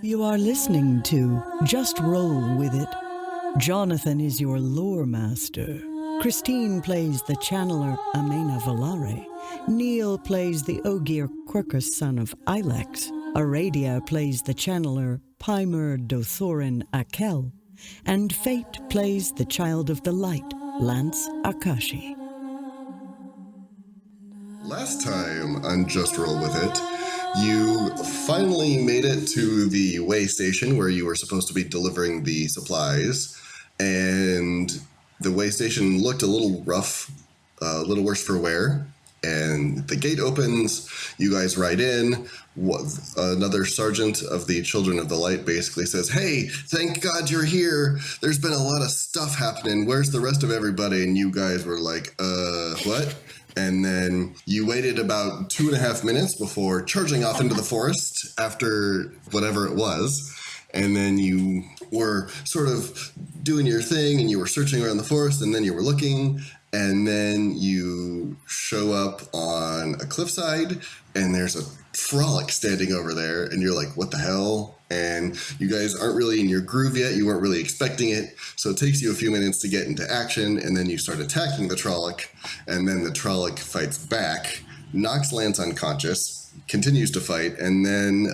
You are listening to Just Roll With It. Jonathan is your lore master. Christine plays the channeler Amena Valare. Neil plays the Ogier Quercus son of Ilex. Aradia plays the channeler Pimur Dothorin Akel. And Fate plays the child of the light, Lance Akashi. Last time on Just Roll With It, you finally made it to the way station where you were supposed to be delivering the supplies, and the way station looked a little rough, a little worse for wear, and the gate opens, you guys ride in, another sergeant of the Children of the Light basically says, "Hey, thank God you're here, there's been a lot of stuff happening, where's the rest of everybody?" And you guys were like, what? And then you waited about 2.5 minutes before charging off into the forest after whatever it was. And then you were sort of doing your thing and you were searching around the forest and then you were looking. And then you show up on a cliffside and there's a frolic standing over there. And you're like, what the hell? And you guys aren't really in your groove yet. You weren't really expecting it. So it takes you a few minutes to get into action. And then you start attacking the Trolloc. And then the Trolloc fights back, knocks Lance unconscious, continues to fight. And then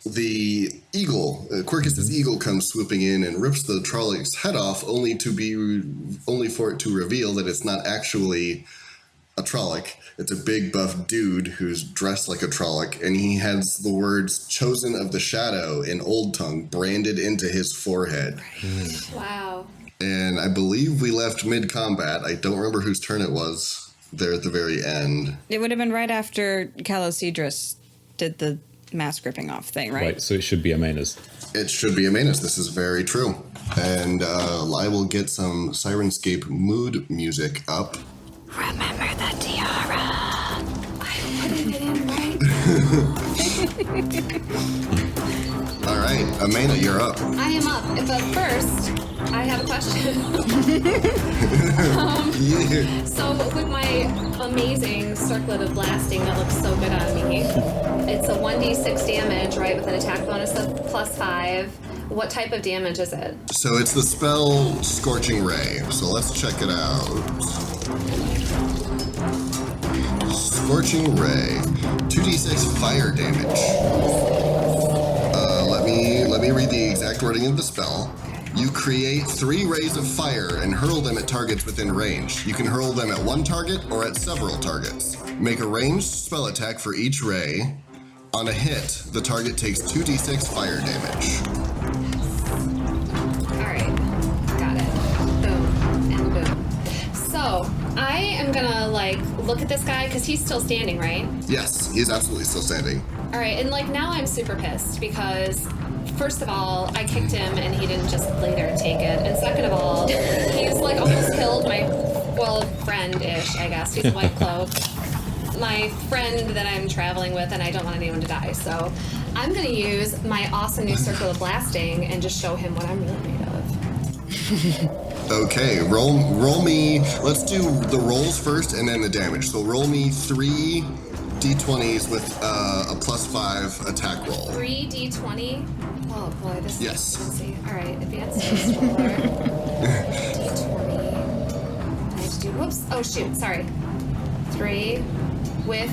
the eagle, Quercus' eagle, comes swooping in and rips the Trolloc's head off, only for it to reveal that it's not actually a Trolloc. It's a big buff dude who's dressed like a Trolloc, and he has the words "Chosen of the Shadow" in Old Tongue branded into his forehead. Wow. And I believe we left mid-combat. I don't remember whose turn it was there at the very end. It would have been right after Calocedrus did the mask ripping off thing, right? Right, so it should be Amena's. It should be Amena's. This is very true. And I will get some Sirenscape mood music up. Remember the tiara. I put it in right. All right, Amena, you're up. I am up. But first, I have a question. Yeah. So with my amazing circlet of blasting that looks so good on me, it's a 1d6 damage, right, with an attack bonus of +5. What type of damage is it? So it's the spell Scorching Ray. So let's check it out. Scorching Ray, 2d6 fire damage. Let me read the exact wording of the spell. You create 3 rays of fire and hurl them at targets within range. You can hurl them at one target or at several targets. Make a ranged spell attack for each ray. On a hit, the target takes 2d6 fire damage. Alright, got it. Boom, and boom. So, I am gonna, look at this guy, because he's still standing, right? Yes, he's absolutely still standing. Alright, and, now I'm super pissed, because, first of all, I kicked him, and he didn't just lay there and take it, and second of all, he's, almost killed my, friend-ish, I guess. He's a white cloak. My friend that I'm traveling with, and I don't want anyone to die, so I'm gonna use my awesome new circle of blasting and just show him what I'm really made of. Okay, roll me, let's do the rolls first and then the damage. So roll me 3 d20s with a +5 attack roll. 3 d20? Oh boy, this yes. is fancy. Alright, advanced roller. d20. I have to do, whoops, oh shoot, sorry. 3 with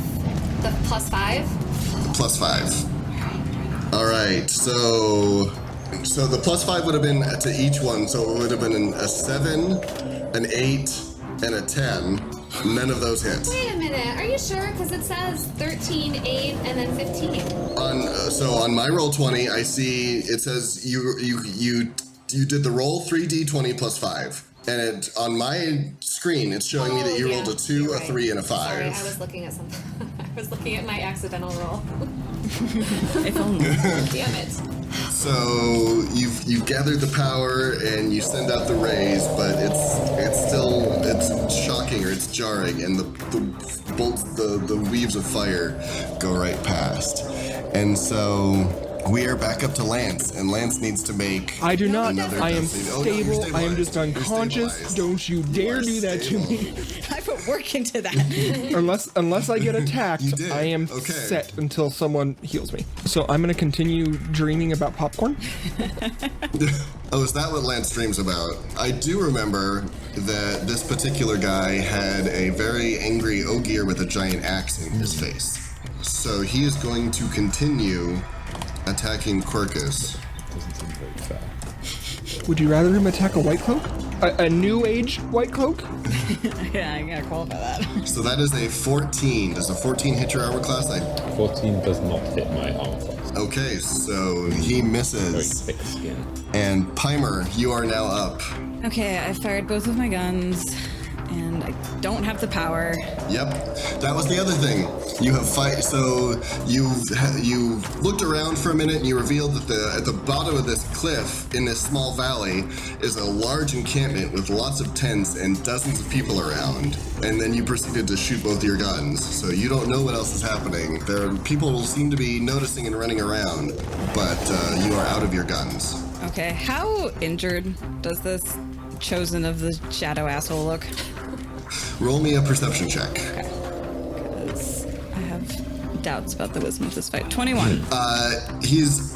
the +5? +5. Alright, so the +5 would have been to each one, so it would have been a 7, an 8, and a 10. None of those hits. Wait a minute, are you sure? Because it says 13, 8, and then 15. On my roll 20, I see it says you did the roll 3d20 +5. And on my screen, it's showing me that you rolled a 2, a 3, and a 5. Sorry, I was looking at something. I was looking at my accidental roll. If only. Damn it. So you've gathered the power and you send out the rays, but it's shocking or it's jarring, and the bolts, the weaves of fire go right past. And so we are back up to Lance, and Lance needs to make. I do not. Another I am destiny. stable. I am just You're unconscious. stabilized. Don't you dare do that to me. I put put work into that. Unless I get attacked, You did. I am Okay. set until someone heals me. So I'm going to continue dreaming about popcorn. Oh, is that what Lance dreams about? I do remember that this particular guy had a very angry ogier with a giant axe in his face. So he is going to continue attacking Quercus. Doesn't seem very fair. Would you rather him attack a white cloak? A new age white cloak? Yeah, I gotta qualify that. So that is a 14. Does a 14 hit your armor class? 14 does not hit my armor class. Okay, so he Very misses. thick skin. And Pimur, you are now up. Okay, I fired both of my guns, and I don't have the power. Yep, that was the other thing. You have so you looked around for a minute and you revealed that at the bottom of this cliff in this small valley is a large encampment with lots of tents and dozens of people around. And then you proceeded to shoot both your guns. So you don't know what else is happening. People seem to be noticing and running around, but you are out of your guns. Okay, how injured does this chosen of the shadow asshole look? Roll me a perception check. Because I have doubts about the wisdom of this fight. 21. He's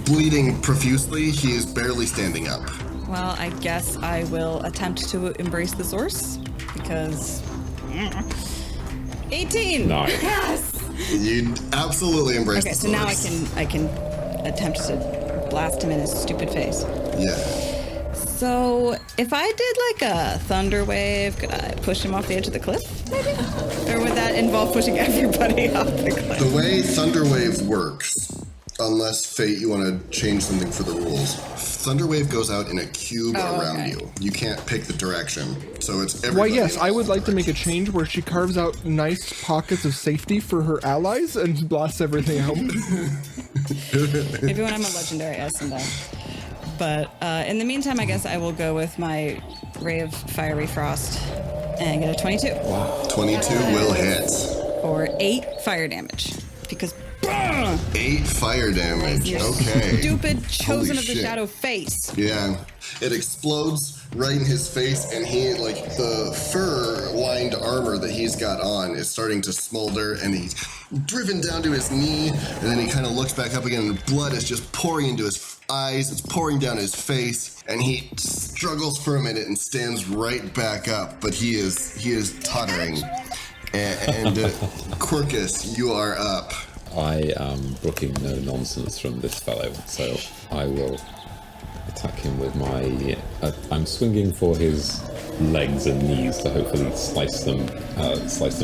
bleeding profusely. He is barely standing up. Well, I guess I will attempt to embrace the source, because... 18! Nice. Yes! You absolutely embrace Okay, the so now source. I can attempt to blast him in his stupid face. Yeah. So, if I did like a thunder wave, could I push him off the edge of the cliff, maybe? Or would that involve pushing everybody off the cliff? The way Thunderwave works, unless Fate, you want to change something for the rules, Thunderwave goes out in a cube around okay. you. You can't pick the direction, so it's everybody. Why, yes, in I the would same like to make a direction. change where she carves out nice pockets of safety for her allies and blasts everything out. Maybe when I'm a legendary, I send down. But in the meantime, I guess I will go with my Ray of Fiery Frost and get a 22 22 will hit. for 8 fire damage. Because 8 fire damage. Okay. stupid chosen Holy of the shit. shadow face. Yeah. It explodes right in his face, and he, like, the fur-lined armor that he's got on is starting to smolder, and he's driven down to his knee, and then he kind of looks back up again, and blood is just pouring into his eyes, it's pouring down his face, and he struggles for a minute and stands right back up, but he is tottering. And Quercus, you are up. I am brooking no nonsense from this fellow, so I will attack him with my... I'm swinging for his legs and knees to hopefully slice them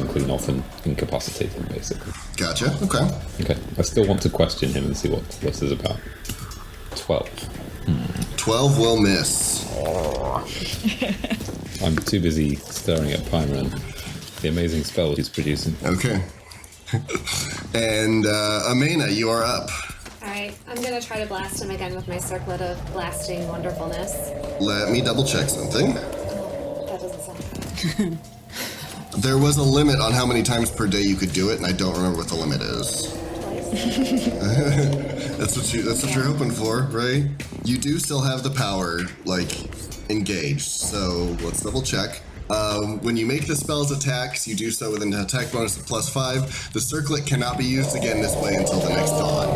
clean off and incapacitate him, basically. Gotcha. Okay. Okay, I still want to question him and see what this is about. 12. 12 will miss. I'm too busy staring at Pimur and the amazing spell he's producing. Okay. And Amena, you are up. Alright, I'm gonna try to blast him again with my circlet of blasting wonderfulness. Let me double check something. That doesn't sound good. There was a limit on how many times per day you could do it, and I don't remember what the limit is. Twice. That's what you're hoping for, right? You do still have the power, like, engaged. So let's double check. When you make the spell's attacks, you do so with an attack bonus of +5. The circlet cannot be used again this way until the next dawn.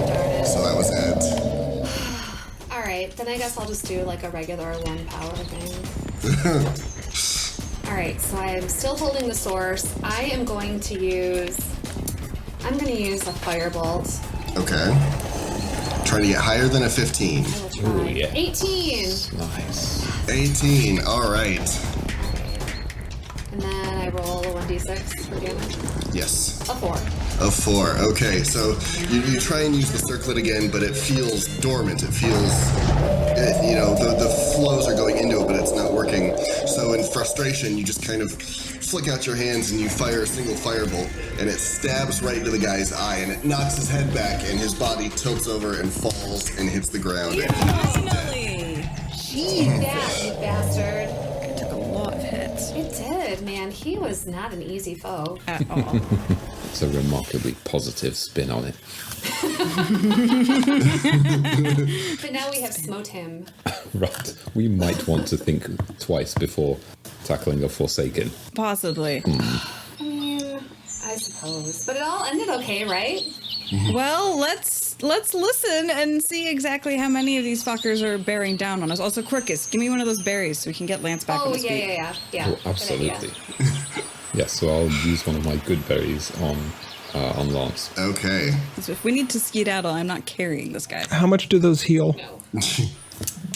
So that was it. Alright, then I guess I'll just do like a regular 1 power thing. Alright, so I'm still holding the source. I am going to use a firebolt. Okay. Trying to get higher than a 15. I will try. Ooh, yeah. 18! Nice. 18, alright. And then I roll a 1d6 for damage. Yes. A 4. A 4. Okay, so you try and use the circlet again, but it feels dormant. It feels, the flows are going into it, but it's not working. So in frustration, you just kind of flick out your hands and you fire a single firebolt, and it stabs right into the guy's eye, and it knocks his head back, and his body tilts over and falls and hits the ground. Finally! Jeez. Yeah, you bastard. Took a lot. of hits. It did, man. He was not an easy foe. At all. It's a remarkably positive spin on it. But now we have smote him. Right. We might want to think twice before tackling a Forsaken. Possibly. I mean, I suppose. But it all ended okay, right? Well, let's listen and see exactly how many of these fuckers are bearing down on us. Also, Quercus, give me one of those berries so we can get Lance back on Oh, his feet. yeah. Oh, Good absolutely. idea. Yes, so I'll use one of my good berries on Lance. Okay. So if we need to skedaddle, I'm not carrying this guy. How much do those heal? No.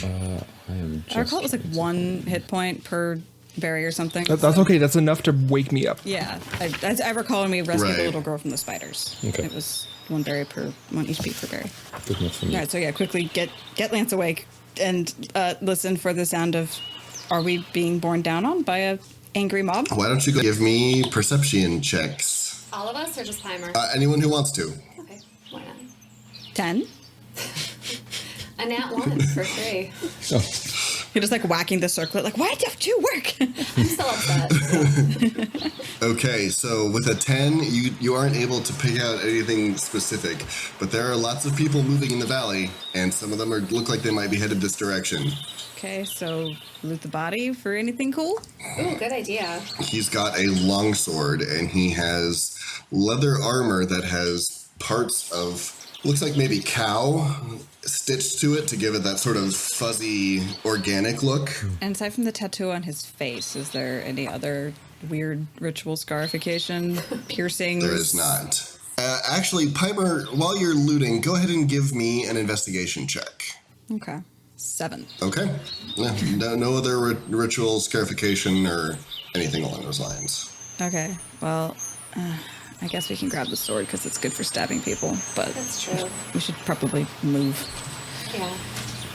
I am just... I recall it was like 1 hit point per berry or something. That's okay. That's enough to wake me up. Yeah, I recall when we rescued the Right. little girl from the spiders. Okay. It was 1 HP per berry. Good enough for me. All right, so yeah, quickly get Lance awake and listen for the sound of, are we being borne down on by a angry mob? Why don't you go give me perception checks? All of us or just Pimur? Anyone who wants to. Okay, why not? 10? A nat 1 for 3. Oh, You're just like whacking the circlet, like, why don't you work? I'm still upset. Okay, so with a 10, you aren't able to pick out anything specific, but there are lots of people moving in the valley, and some of them look like they might be headed this direction. Okay, so loot the body for anything cool? Ooh, good idea. He's got a longsword, and he has leather armor that has parts of, looks like maybe cow stitched to it to give it that sort of fuzzy, organic look. And aside from the tattoo on his face, is there any other weird ritual scarification, piercings? There is not. Actually, Pimur, while you're looting, go ahead and give me an investigation check. Okay. 7. Okay. No other ritual scarification or anything along those lines. Okay, well, I guess we can grab the sword because it's good for stabbing people, but That's true. we should probably move. Yeah.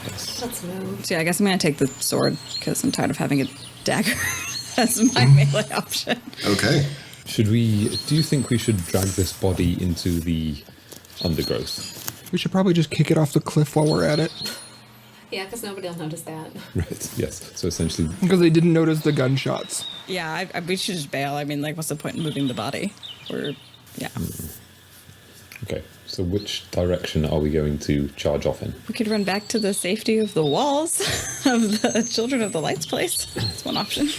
Let's move. So yeah, I guess I'm going to take the sword because I'm tired of having a dagger as my melee option. Okay. do you think we should drag this body into the undergrowth? We should probably just kick it off the cliff while we're at it. Yeah, because nobody will notice that. Right, yes. So essentially, Because they didn't notice the gunshots. Yeah, we should just bail. I mean, like, what's the point in moving the body? Yeah. okay. So which direction are we going to charge off in? We could run back to the safety of the walls of the Children of the Light's place. That's one option.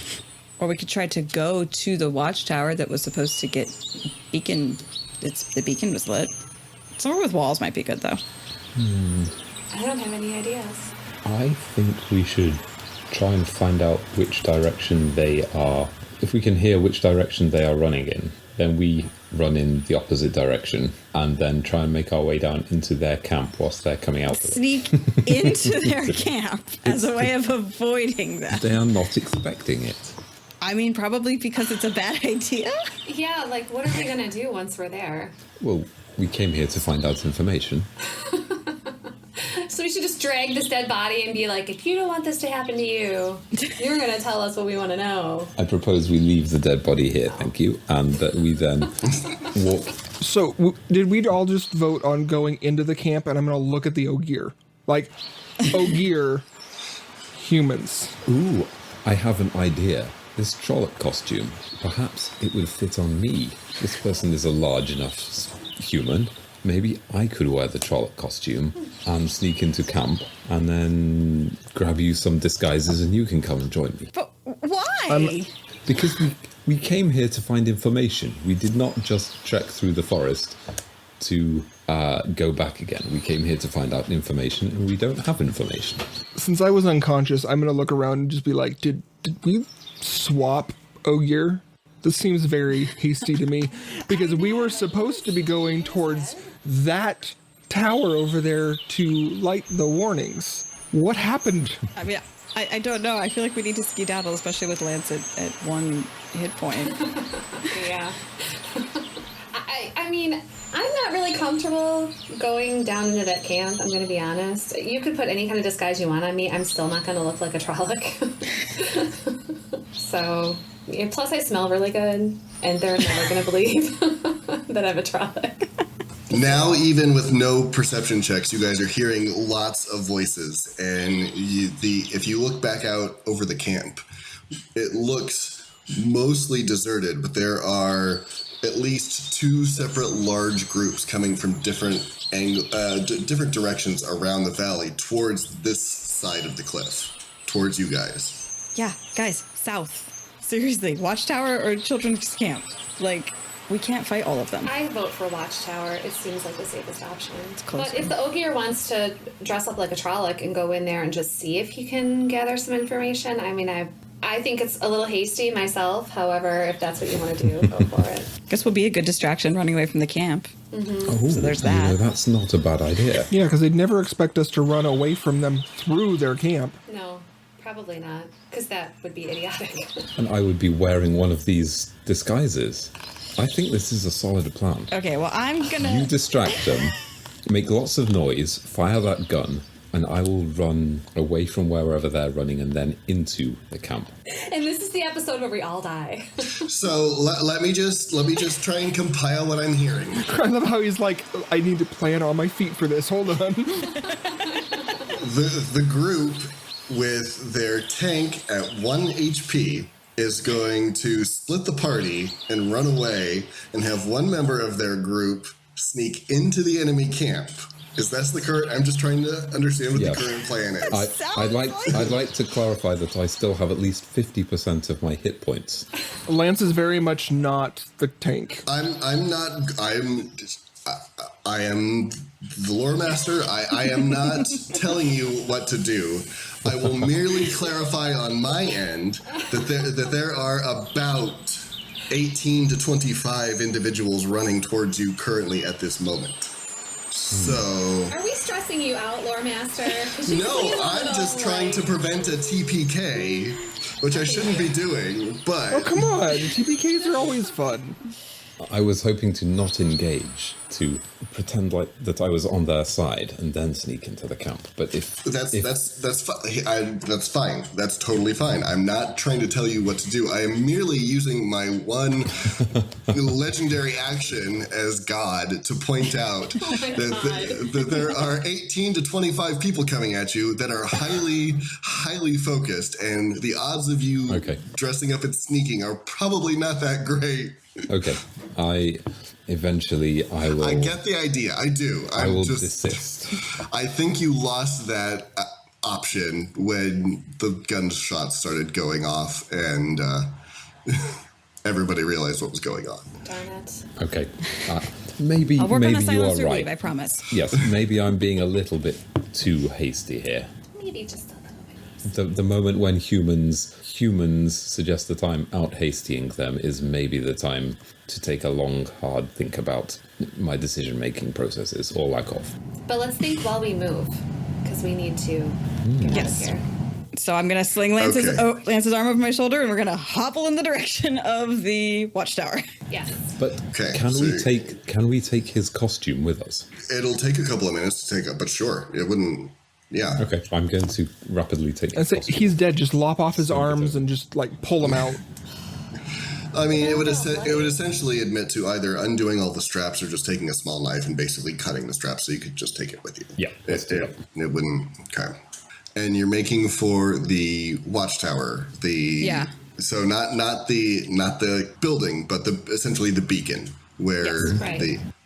Or we could try to go to the watchtower that was supposed to get beacon. The beacon was lit. Somewhere with walls might be good, though. I don't have any ideas. I think we should try and find out which direction they are. If we can hear which direction they are running in, then we run in the opposite direction and then try and make our way down into their camp whilst they're coming out of it. Sneak into their camp as a way of avoiding them. They are not expecting it. I mean, probably because it's a bad idea. Yeah, like, what are we going to do once we're there? Well, we came here to find out information. So we should just drag this dead body and be like, if you don't want this to happen to you, you're going to tell us what we want to know. I propose we leave the dead body here, thank you, and that we then walk. So, did we all just vote on going into the camp? And I'm going to look at the Ogier. Like, Ogier humans. Ooh, I have an idea. This Trolloc costume, perhaps it would fit on me. This person is a large enough human. Maybe I could wear the Trolloc costume and sneak into camp and then grab you some disguises and you can come and join me. But why? Because we came here to find information. We did not just trek through the forest to go back again. We came here to find out information and we don't have information. Since I was unconscious, I'm going to look around and just be like, did we swap Ogier? This seems very hasty to me because we were supposed to be going towards that tower over there to light the warnings. What happened? I mean, I don't know. I feel like we need to skedaddle, especially with Lance at 1 hit point. Yeah. I mean, I'm not really comfortable going down into that camp, I'm going to be honest. You could put any kind of disguise you want on me. I'm still not going to look like a Trolloc. So, yeah, plus I smell really good, and they're never going to believe that I'm a Trolloc. Now, even with no perception checks, you guys are hearing lots of voices. And if you look back out over the camp, it looks mostly deserted, but there are at least 2 separate large groups coming from different different directions around the valley towards this side of the cliff, towards you guys. Yeah, guys, south. Seriously, Watchtower or Children's Camp? Like, we can't fight all of them. I vote for Watchtower. It seems like the safest option. It's closer. But if the Ogier wants to dress up like a Trolloc and go in there and just see if he can gather some information, I mean, I think it's a little hasty myself. However, if that's what you want to do, go for it. Guess we'll be a good distraction running away from the camp. Oh, So there's that. You know, that's not a bad idea. Yeah, because they'd never expect us to run away from them through their camp. No, probably not, because that would be idiotic. And I would be wearing one of these disguises. I think this is a solid plan. Okay, well, I'm gonna... You distract them, make lots of noise, fire that gun, and I will run away from wherever they're running and then into the camp. And this is the episode where we all die. So let me just try and compile what I'm hearing. I love how he's like, I need to plan on my feet for this. Hold on. The group with their tank at 1 HP is going to split the party and run away and have one member of their group sneak into the enemy camp. Is that the current? I'm just trying to understand what the current plan is. I'd like to clarify that I still have at least 50% of my hit points. Lance is very much not the tank. I am the lore master. I am not telling you what to do. I will merely clarify on my end that there are about 18 to 25 individuals running towards you currently at this moment. So... Are we stressing you out, Lore Master? No, I'm just trying to prevent a TPK, which I shouldn't be doing, but... Oh, come on. TPKs are always fun. I was hoping to not engage, to pretend like that I was on their side and then sneak into the camp. But if That's fine. That's totally fine. I'm not trying to tell you what to do. I am merely using my one legendary action as God to point out that there are 18 to 25 people coming at you that are highly focused, and the odds of you dressing up and sneaking are probably not that great. Okay, I will... I get the idea. I do. I will desist. I think you lost that option when the gunshots started going off and everybody realized what was going on. Darn it. Okay, maybe I'll work on the you are silence or right. leave, I promise. Yes, maybe I'm being a little bit too hasty here. Maybe just a little bit. The moment when humans suggest that I'm out-hastying them is maybe the time to take a long, hard think about my decision-making processes, or lack of. But let's think while we move, because we need to get out of here. So I'm going to sling Lance's arm over my shoulder, and we're going to hobble in the direction of the watchtower. Yes. But can we take his costume with us? It'll take a couple of minutes to take up, but sure, it wouldn't. Yeah. Okay, I'm going to rapidly take his And say costume. he's dead. Just lop off his arms and just like pull him out. I mean, it would essentially admit to either undoing all the straps or just taking a small knife and basically cutting the straps so you could just take it with you. Yeah, let's do that. It wouldn't. Okay. And you're making for the watchtower. So not the building, but essentially the beacon where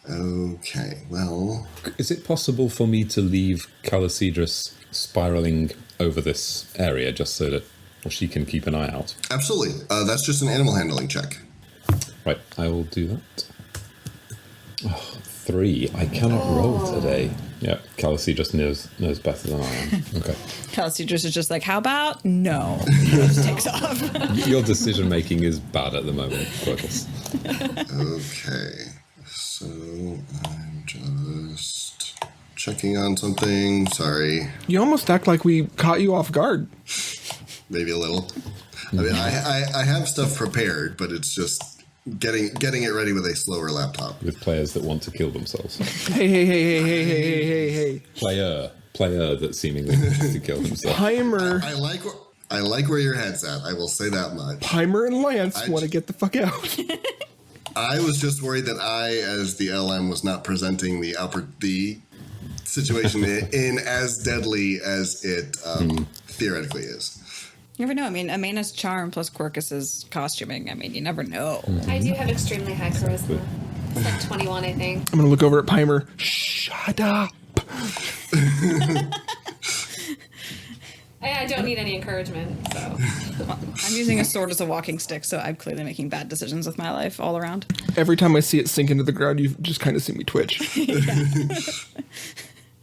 Okay, well... Is it possible for me to leave Calicidris spiraling over this area just so that she can keep an eye out? Absolutely. That's just an animal handling check. Right, I will do that. 3. I cannot roll today. Yeah, Calicidris knows better than I am. Okay. Calicidris is just like, how about no? He just takes off. Your decision-making is bad at the moment, Quercus. Okay. So, I'm just checking on something. Sorry. You almost act like we caught you off guard. Maybe a little. I mean, I have stuff prepared, but it's just getting it ready with a slower laptop. With players that want to kill themselves. Hey. Player that seemingly wants to kill himself. Pimur. I like where your head's at. I will say that much. Pimur and Lance want to get the fuck out. I was just worried that I, as the LM, was not presenting the situation in as deadly as it theoretically is. You never know. I mean, Amena's charm plus Quercus's costuming. I mean, you never know. I do have extremely high charisma. It's like 21, I think. I'm going to look over at Pimur. Shut up. I don't need any encouragement, so. I'm using a sword as a walking stick, so I'm clearly making bad decisions with my life all around. Every time I see it sink into the ground, you just kind of see me twitch. This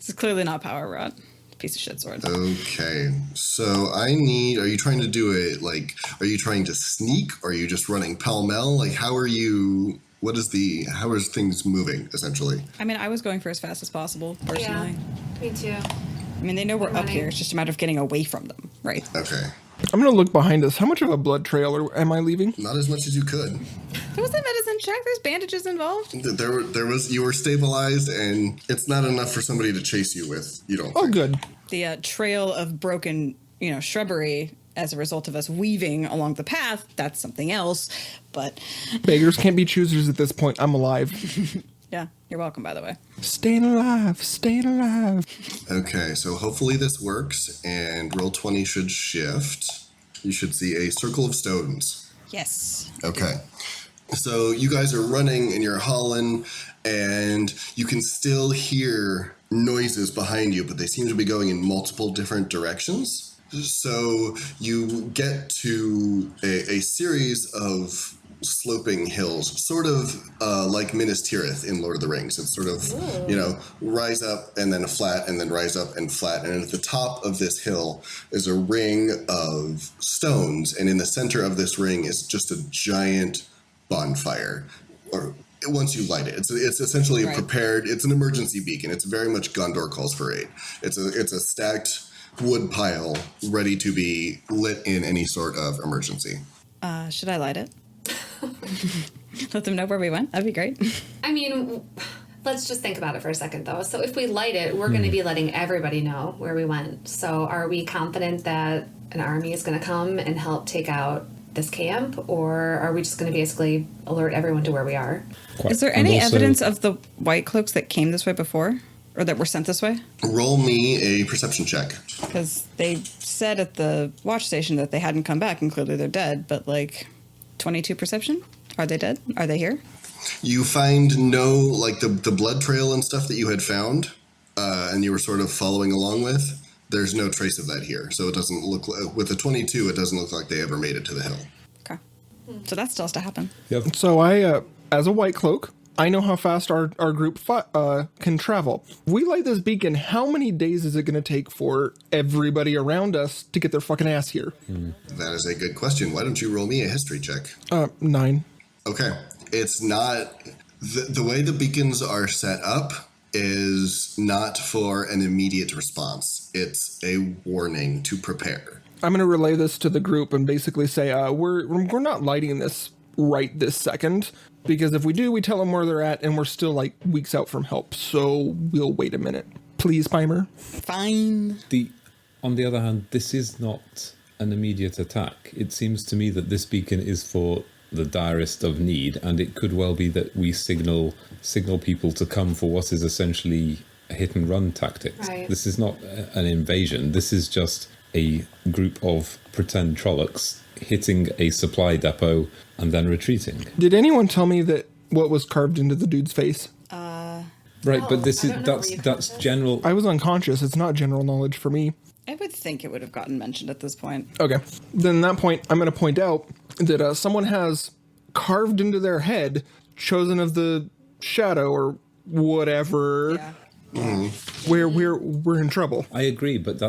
is clearly not power rod. Piece of shit sword. Okay, so I need. Are you trying to do it like? Are you trying to sneak? Or are you just running pell mell? Like, how are you? What is the? How is things moving essentially? I mean, I was going for as fast as possible, personally. Yeah, me too. I mean, they know we're up here. It's just a matter of getting away from them, right? Okay, I'm going to look behind us. How much of a blood trail am I leaving? not as much as you could. There was a medicine check. There's bandages involved. There was. You were stabilized, and it's not enough for somebody to chase you with. You don't. Oh, think. good. The trail of broken, shrubbery as a result of us weaving along the path, that's something else. But Beggars can't be choosers at this point. I'm alive. yeah, you're welcome, by the way. Staying alive. Staying alive. Okay, so hopefully this works, and roll 20 should shift. You should see a circle of stones. Yes. Okay. So you guys are running and you're hauling, and you can still hear noises behind you, but they seem to be going in multiple different directions. So you get to a series of sloping hills, sort of like Minas Tirith in Lord of the Rings. It's sort of, rise up and then a flat and then rise up and flat. And at the top of this hill is a ring of stones. And in the center of this ring is just a giant bonfire. Or once you light it, it's essentially a prepared, it's an emergency beacon. It's very much Gondor calls for aid. It's a stacked wood pile ready to be lit in any sort of emergency. Should I light it? Let them know where we went. That'd be great. I mean, let's just think about it for a second, though. So if we light it, we're going to be letting everybody know where we went. So are we confident that an army is going to come and help take out this camp, or are we just going to basically alert everyone to where we are? Is there any evidence of the white cloaks that came this way before, or that were sent this way? Roll me a perception check. Because they said at the watch station that they hadn't come back, and clearly they're dead, but 22 perception? Are they dead? Are they here? You find no, the blood trail and stuff that you had found, and you were sort of following along with, there's no trace of that here. So it doesn't look like, with the 22, it doesn't look like they ever made it to the hill. Okay. So that still has to happen. Yep. So I, as a white cloak, I know how fast our group can travel. If we light this beacon, how many days is it going to take for everybody around us to get their fucking ass here? That is a good question. Why don't you roll me a history check? 9. Okay. It's not... The way the beacons are set up is not for an immediate response. It's a warning to prepare. I'm going to relay this to the group and basically say, we're not lighting this right this second, because if we do, we tell them where they're at, and we're still weeks out from help. So we'll wait a minute. Please, Pimur. Fine. On the other hand, this is not an immediate attack. It seems to me that this beacon is for the direst of need, and it could well be that we signal people to come for what is essentially a hit and run tactics. Right. This is not an invasion. This is just a group of pretend Trollocs hitting a supply depot and then retreating. Did anyone tell me that what was carved into the dude's face? Right, but that's general. I was unconscious. It's not general knowledge for me. I would think it would have gotten mentioned at this point. Okay. Then at that point, I'm going to point out that someone has carved into their head, chosen of the shadow or whatever, where we're in trouble. I agree, but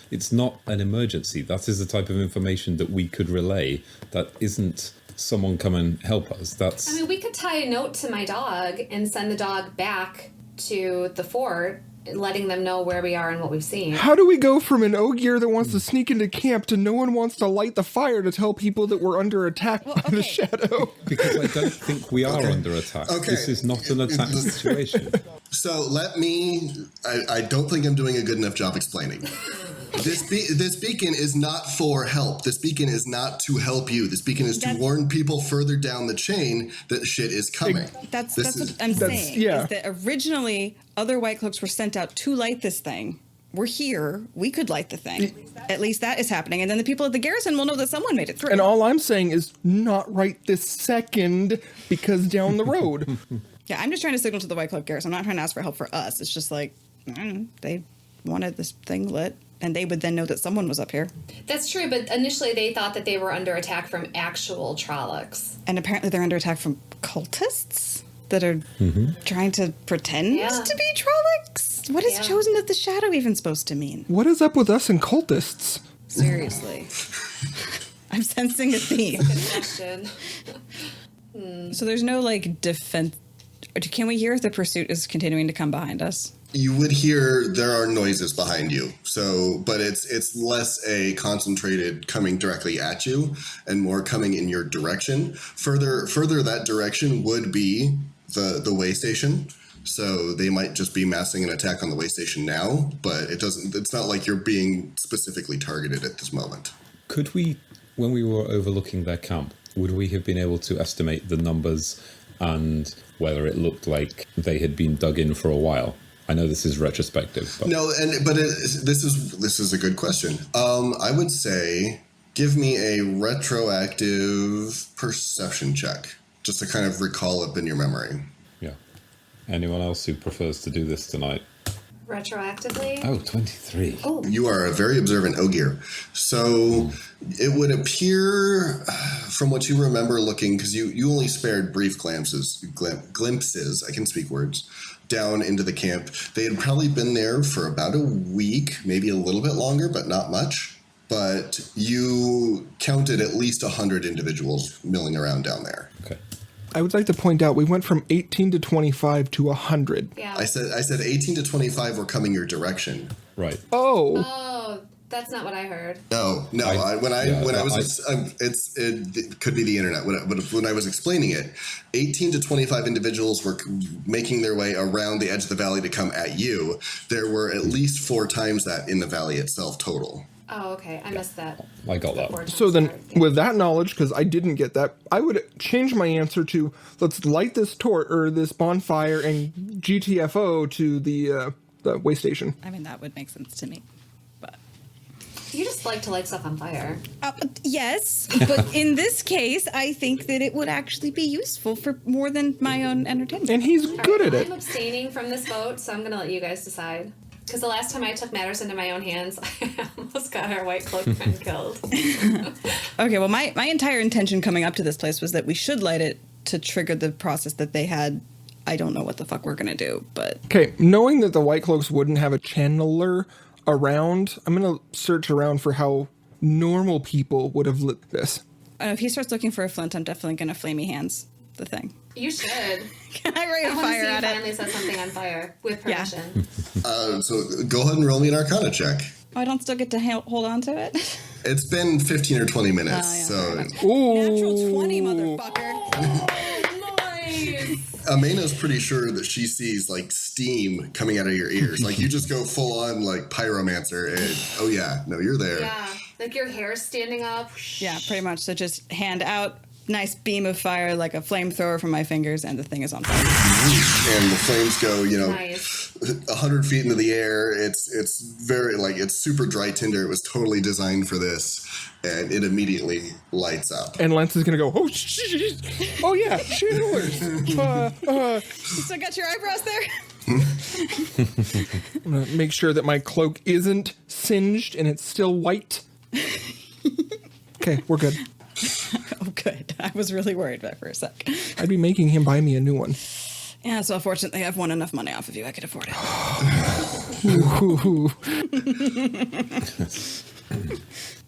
it's not an emergency. That is the type of information that we could relay. That isn't someone come and help us. I mean, we could tie a note to my dog and send the dog back to the fort, letting them know where we are and what we've seen. How do we go from an ogier that wants to sneak into camp to no one wants to light the fire to tell people that we're under attack by the shadow? Because I don't think we are under attack. Okay. This is not an attack situation. So I don't think I'm doing a good enough job explaining. This beacon is not for help. This beacon is not to help you. This beacon is to warn people further down the chain that shit is coming. That's what I'm saying. Yeah. Is that originally other white cloaks were sent out to light this thing. we're here. We could light the thing. At least that is happening. And then the people at the garrison will know that someone made it through. And all I'm saying is not right this second, because down the road. Yeah, I'm just trying to signal to the White Cloak garrison. I'm not trying to ask for help for us. It's just like, I don't know, they wanted this thing lit, and they would then know that someone was up here. That's true, but initially they thought that they were under attack from actual Trollocs. And apparently they're under attack from cultists that are trying to pretend to be Trollocs. What is Chosen of the Shadow even supposed to mean? What is up with us and cultists? Seriously. I'm sensing a theme. Good question. So there's no, like, defense. Can we hear if the pursuit is continuing to come behind us? You would hear there are noises behind you. So, but it's less a concentrated coming directly at you and more coming in your direction. Further that direction would be the way station. So they might just be massing an attack on the way station now, but it's not like you're being specifically targeted at this moment. Could we, when we were overlooking their camp, would we have been able to estimate the numbers and whether it looked like they had been dug in for a while? I know this is retrospective. But... No, this is a good question. I would say give me a retroactive perception check, just to kind of recall up in your memory. Yeah. Anyone else who prefers to do this tonight? Retroactively? Oh, 23. Oh. You are a very observant Ogier. So it would appear, from what you remember looking, because you only spared brief glimpses, I can speak words, down into the camp. They had probably been there for about a week, maybe a little bit longer, but not much. But you counted at least 100 individuals milling around down there. Okay. I would like to point out we went from 18 to 25 to 100. Yeah. I said 18 to 25it were coming your direction. Right. Oh, that's not what I heard. No. It could be the internet. When I was explaining it, 18 to 25 individuals were making their way around the edge of the valley to come at you. There were at least 4 times that in the valley itself total. Oh, okay. I missed that. I got that. So then, with that knowledge, because I didn't get that, I would change my answer to let's light this this bonfire and GTFO to the way station. I mean, that would make sense to me. But You just like to light stuff on fire. Yes, but in this case, I think that it would actually be useful for more than my own entertainment. And he's good at it. I'm abstaining from this vote, so I'm going to let you guys decide. Because the last time I took matters into my own hands, I almost got our white cloak friend killed. Okay, well, my entire intention coming up to this place was that we should light it to trigger the process that they had. I don't know what the fuck we're going to do, but... Okay, knowing that the White Cloaks wouldn't have a channeler around, I'm going to search around for how normal people would have lit this. If he starts looking for a flint, I'm definitely going to flamey hands the thing. You should. Can I write a fire at it? I want to see you finally set something on fire with permission. Yeah. So go ahead and roll me an Arcana check. Oh, I don't still get to hold on to it? It's been 15 or 20 minutes, yeah, so... Ooh. Natural 20, motherfucker. Nice. Amena's pretty sure that she sees, like, steam coming out of your ears. Like, you just go full-on, like, pyromancer, and, oh, yeah, no, you're there. Yeah, like your hair's standing up. Yeah, pretty much. So just hand out, nice beam of fire, like a flamethrower from my fingers, and the thing is on fire. And the flames go, Nice. 100 feet into the air. It's very, like, it's super dry tinder. It was totally designed for this, and it immediately lights up. And Lance is going to go, oh, shit. Oh, yeah, channelers. You still got your eyebrows there? I'm going to make sure that my cloak isn't singed and it's still white. Okay, we're good. Oh, good. I was really worried there for a sec. I'd be making him buy me a new one. Yeah, so fortunately I've won enough money off of you I could afford it.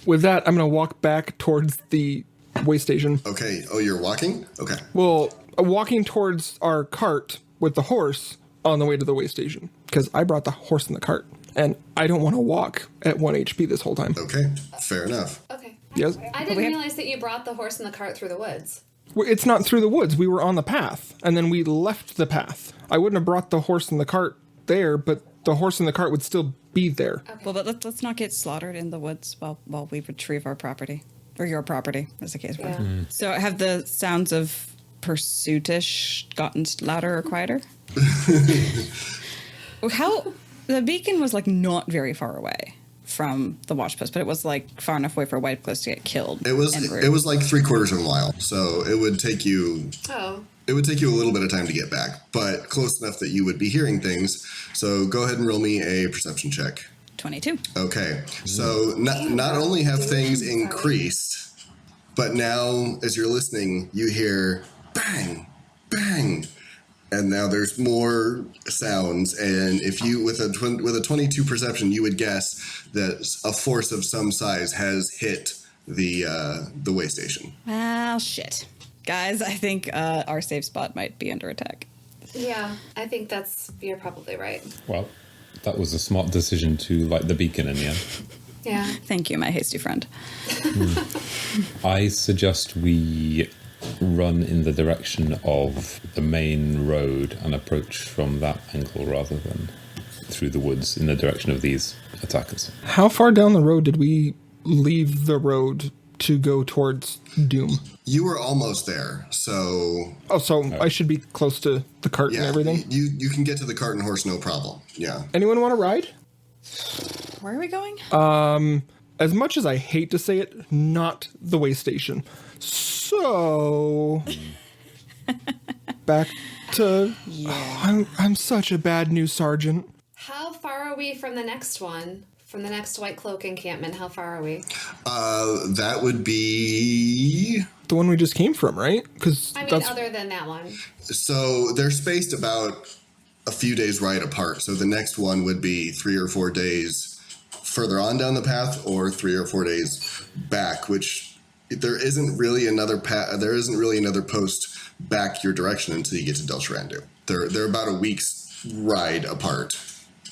With that, I'm going to walk back towards the way station. Okay. Oh, you're walking? Okay. Well, walking towards our cart with the horse on the way to the way station. Because I brought the horse in the cart. And I don't want to walk at 1 HP this whole time. Okay. Fair enough. Okay. Yes? I didn't realize that you brought the horse and the cart through the woods. It's not through the woods. We were on the path. And then we left the path. I wouldn't have brought the horse and the cart there, but the horse and the cart would still be there. Okay. Well, but let's not get slaughtered in the woods while we retrieve our property. Or your property, as the case were. Yeah. So have the sounds of pursuitish gotten louder or quieter? How The beacon was like not very far away from the watchpost, but it was like far enough away for White Close to get killed. It was like 3/4 of a mile, so it would take you. Oh. It would take you a little bit of time to get back, but close enough that you would be hearing things. So go ahead and roll me a perception check. 22. Okay, so not only have things increased, but now as you're listening, you hear bang, bang, and now there's more sounds. And if you with a 22 perception, you would guess that a force of some size has hit the way station. Well, shit. Guys, I think our safe spot might be under attack. Yeah, I think you're probably right. Well, that was a smart decision to light the beacon in the end. Yeah. Thank you, my hasty friend. I suggest we run in the direction of the main road and approach from that angle rather than through the woods in the direction of these attackers. How far down the road did we leave the road to go towards Doom? You were almost there, so... Oh, so I should be close to the cart and everything? You can get to the cart and horse, no problem. Yeah. Anyone want to ride? Where are we going? As much as I hate to say it, not the way station. So... back to... Yeah. Oh, I'm such a bad new sergeant. How far are we from the next one? From the next White Cloak encampment, how far are we? That would be... The one we just came from, right? Because other than that one. So they're spaced about a few days ride apart. So the next one would be 3 or 4 days further on down the path, or 3 or 4 days back, which there isn't really another post back your direction until you get to Dal Sherandu. They're about a week's ride apart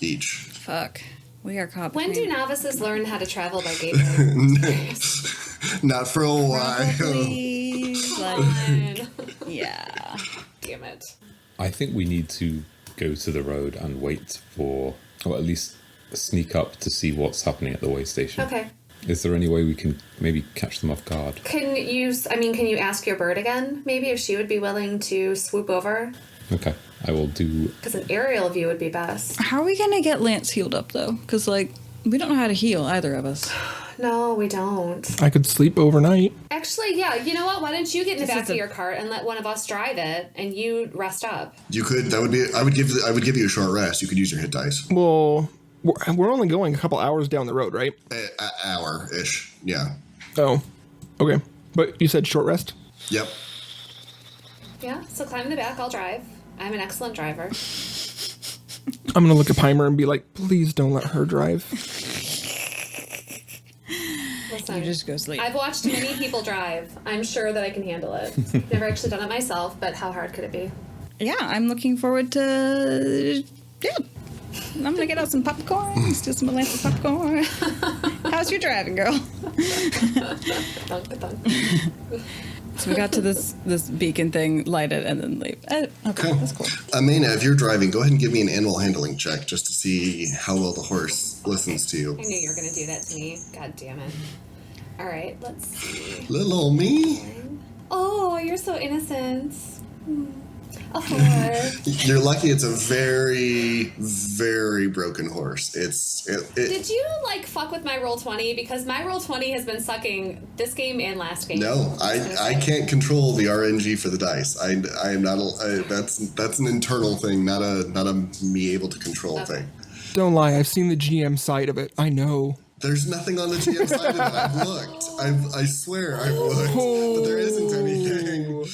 each. Fuck. We are caught. When do novices learn how to travel by gateway? Not for a while. Probably, like, yeah. Damn it. I think we need to go to the road and wait for, or at least sneak up to see what's happening at the way station. Okay. Is there any way we can maybe catch them off guard? Can you ask your bird again? Maybe if she would be willing to swoop over? Okay, I will do... Because an aerial view would be best. How are we going to get Lance healed up, though? Because, like, we don't know how to heal, either of us. No, we don't. I could sleep overnight. Actually, yeah, you know what? Why don't you get in the back of your cart and let one of us drive it, and you rest up? You could. That would be. I would give you a short rest. You could use your hit dice. Well, we're only going a couple hours down the road, right? An hour-ish, yeah. Oh, okay. But you said short rest? Yep. Yeah, so climb in the back, I'll drive. I'm an excellent driver. I'm going to look at Pimur and be like, please don't let her drive. Listen, You just go sleep. I've watched many people drive. I'm sure that I can handle it. Never actually done it myself, but how hard could it be? Yeah, I'm looking forward to... Yeah. I'm going to get out some popcorn, steal some of Lance's popcorn. How's your driving, girl? Dunk. So we got to this beacon thing, light it, and then leave. Okay, that's cool. Amena, if you're driving, go ahead and give me an animal handling check just to see how well the horse listens to you. I knew you were going to do that to me. God damn it. All right, let's see. Little old me. Oh, you're so innocent. A horse. You're lucky it's a very, very broken horse. Did you, fuck with my roll 20? Because my roll 20 has been sucking this game and last game. No, I can't control the RNG for the dice. I am not. That's an internal thing, not a me able to control thing. Don't lie, I've seen the GM side of it. I know. There's nothing on the GM side of it. I've looked. I swear I've looked, but there isn't anything.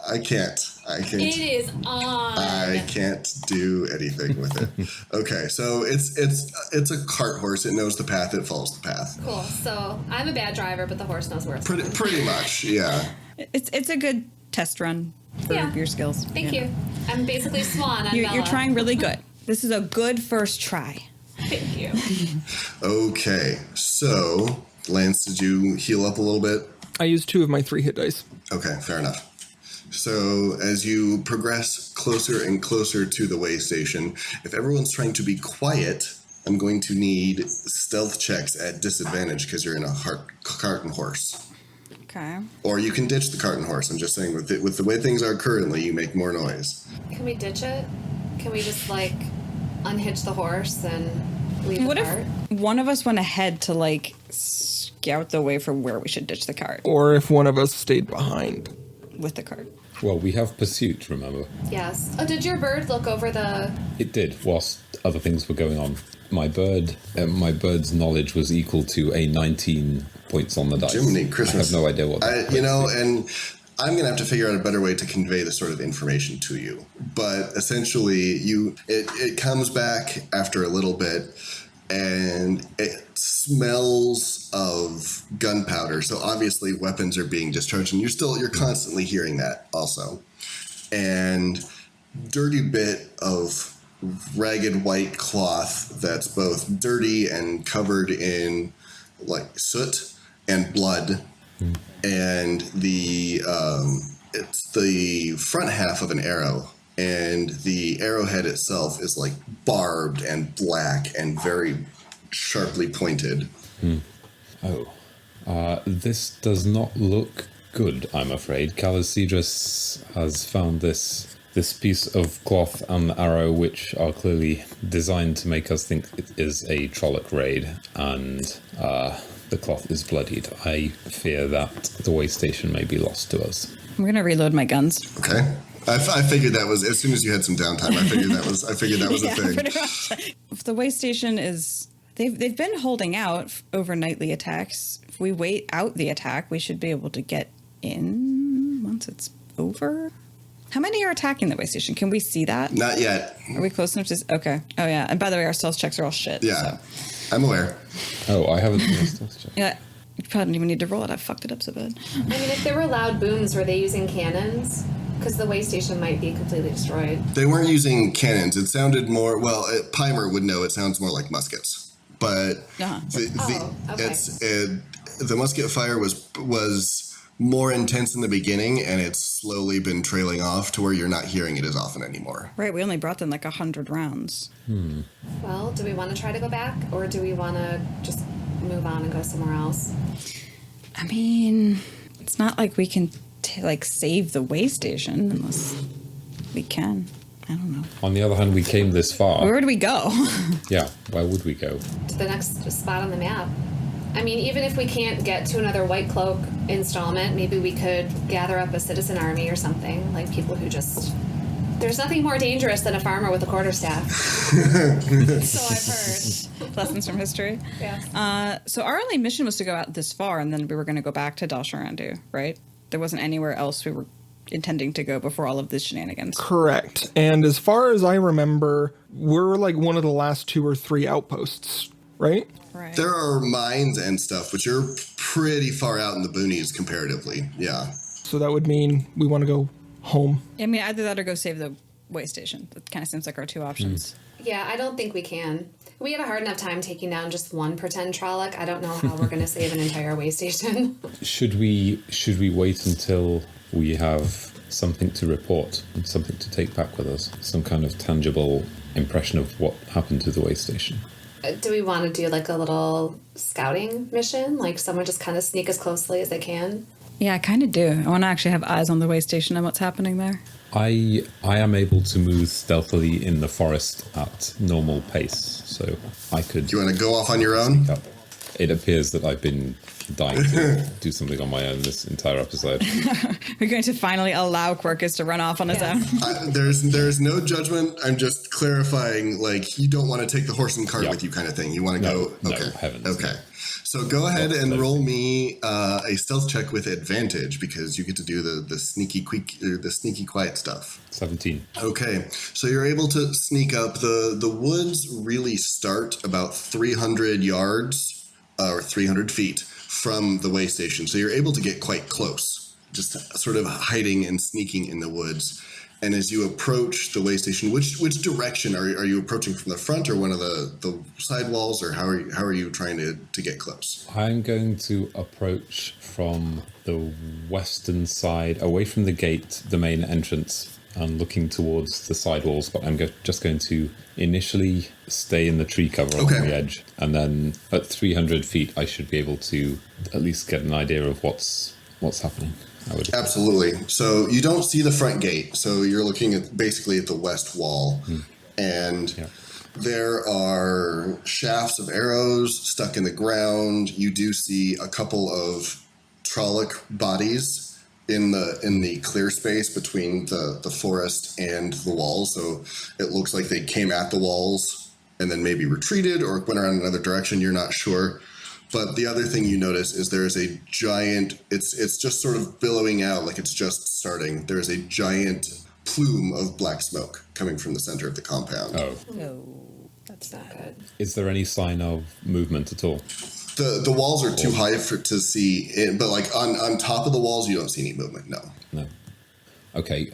I can't. It is on. I can't do anything with it. Okay, so it's a cart horse. It knows the path. It follows the path. Cool. So I'm a bad driver, but the horse knows where it's going. Pretty much, yeah. It's a good test run for your skills. Thank you. I'm basically Swan on Bella. You're trying really good. This is a good first try. Thank you. Okay, so Lance, did you heal up a little bit? I used 2 of my 3 hit dice. Okay, fair enough. So as you progress closer and closer to the way station, if everyone's trying to be quiet, I'm going to need stealth checks at disadvantage because you're in a cart and horse. Okay. Or you can ditch the cart and horse. I'm just saying, with the way things are currently, you make more noise. Can we ditch it? Can we just unhitch the horse and leave What the if cart? one of us went ahead to like scout the way for where we should ditch the cart Or if one of us stayed behind. with the cart? Well, we have pursuit, remember? Yes. Oh, did your bird look over the... It did, whilst other things were going on. My bird's knowledge was equal to a 19 points on the dice. Jiminy Christmas. I have no idea what that and I'm going to have to figure out a better way to convey this sort of information to you. But essentially, it comes back after a little bit, and it smells of gunpowder. So obviously weapons are being discharged, and you're constantly hearing that also. And dirty bit of ragged white cloth that's both dirty and covered in like soot and blood. And it's the front half of an arrow, and the arrowhead itself is like barbed and black and very sharply pointed. This does not look good, I'm afraid. Calicidrus has found this piece of cloth and arrow, which are clearly designed to make us think it is a Trolloc raid, and the cloth is bloodied. I fear that the way station may be lost to us. I'm going to reload my guns. Okay. I figured that was, as soon as you had some downtime, I figured that was a thing. Pretty much. If the way station is... They've been holding out overnightly attacks. If we wait out the attack, we should be able to get in once it's over. How many are attacking the way station? Can we see that? Not yet. Are we close enough to... Okay. Oh, yeah. And by the way, our stealth checks are all shit. Yeah. So. I'm aware. Oh, I haven't done a stealth check. Yeah. You probably don't even need to roll it. I fucked it up so bad. I mean, if there were loud booms, were they using cannons? Because the way station might be completely destroyed. They weren't using cannons. It sounded more, Pimur would know it sounds more like muskets. But the musket fire was more intense in the beginning, and it's slowly been trailing off to where you're not hearing it as often anymore. Right. We only brought them like 100 rounds. Well, do we want to try to go back, or do we want to just move on and go somewhere else? I mean, it's not like we can save the way station unless we can. I don't know. On the other hand, we came this far. Where would we go? Yeah, where would we go? To the next spot on the map. I mean, even if we can't get to another White Cloak installment, maybe we could gather up a citizen army or something, like people who just... There's nothing more dangerous than a farmer with a quarterstaff. So I've heard. Lessons from history. Yeah. So our only mission was to go out this far, and then we were going to go back to Dal Sherandu, right? There wasn't anywhere else we were intending to go before all of this shenanigans. Correct. And as far as I remember, we're like one of the last 2 or 3 outposts, right? Right. There are mines and stuff, which are pretty far out in the boonies comparatively. Yeah. So that would mean we want to go home. I mean, either that or go save the way station. That kind of seems like our 2 options. Yeah, I don't think we can. We had a hard enough time taking down just one pretend Trolloc. I don't know how we're going to save an entire way station. Should we wait until we have something to report and something to take back with us? Some kind of tangible impression of what happened to the way station? Do we want to do like a little scouting mission? Like someone just kind of sneak as closely as they can? Yeah, I kind of do. I want to actually have eyes on the way station and what's happening there. I am able to move stealthily in the forest at normal pace, so I could... Do you want to go off on your own? Yep. It appears that I've been dying to do something on my own this entire episode. We're going to finally allow Quercus to run off on his own. There's no judgment. I'm just clarifying, like, you don't want to take the horse and cart with you kind of thing. You want to go... Okay. No, heavens. Okay. So go ahead and roll me a stealth check with advantage, because you get to do the sneaky quiet stuff. 17. Okay, so you're able to sneak up. The woods really start about 300 yards or 300 feet from the way station, so you're able to get quite close, just sort of hiding and sneaking in the woods. And as you approach the way station, which direction are you approaching, from the front or one of the side walls, or how are you trying to get close? I'm going to approach from the western side, away from the gate, the main entrance, and looking towards the side walls. But I'm just going to initially stay in the tree cover along the edge, and then at 300 feet, I should be able to at least get an idea of what's happening. Absolutely. So you don't see the front gate. So you're looking at basically at the west wall, and There are shafts of arrows stuck in the ground. You do see a couple of Trolloc bodies in the clear space between the forest and the walls. So it looks like they came at the walls and then maybe retreated or went around another direction. You're not sure. But the other thing you notice is there is a giant, it's just sort of billowing out like it's just starting. There is a giant plume of black smoke coming from the center of the compound. Oh. No, that's not good. Is there any sign of movement at all? The walls are too high to see, but like on top of the walls, you don't see any movement, no. No. Okay,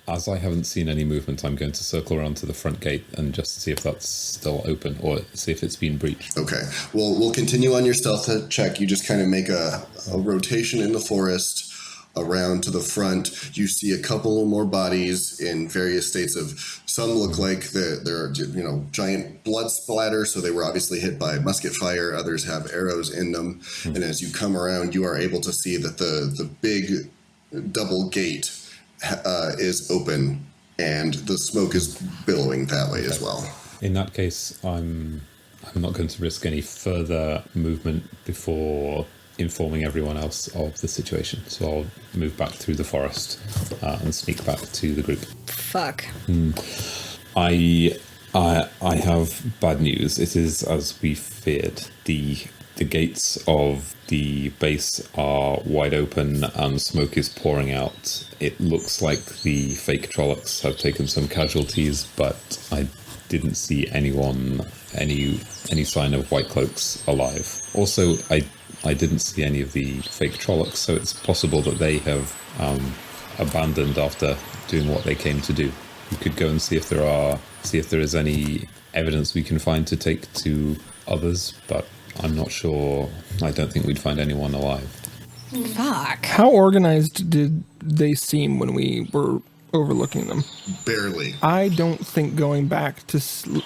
as I haven't seen any movement, I'm going to circle around to the front gate and just see if that's still open or see if it's been breached. Okay, well, we'll continue on your stealth check. You just kind of make a rotation in the forest around to the front. You see a couple more bodies in various states of, some look like they're giant blood splatter, so they were obviously hit by musket fire. Others have arrows in them. And as you come around, you are able to see that the big double gate is open and the smoke is billowing that way as well. In that case, I'm not going to risk any further movement before informing everyone else of the situation. So I'll move back through the forest and sneak back to the group. Fuck. I have bad news. It is as we feared. The gates of the base are wide open and smoke is pouring out. It looks like the fake Trollocs have taken some casualties, but I didn't see anyone, any sign of white cloaks alive. Also, I didn't see any of the fake Trollocs, so it's possible that they have abandoned after doing what they came to do. We could go and see if there is any evidence we can find to take to others, but I'm not sure. I don't think we'd find anyone alive. Fuck. How organized did they seem when we were overlooking them? Barely. I don't think going back to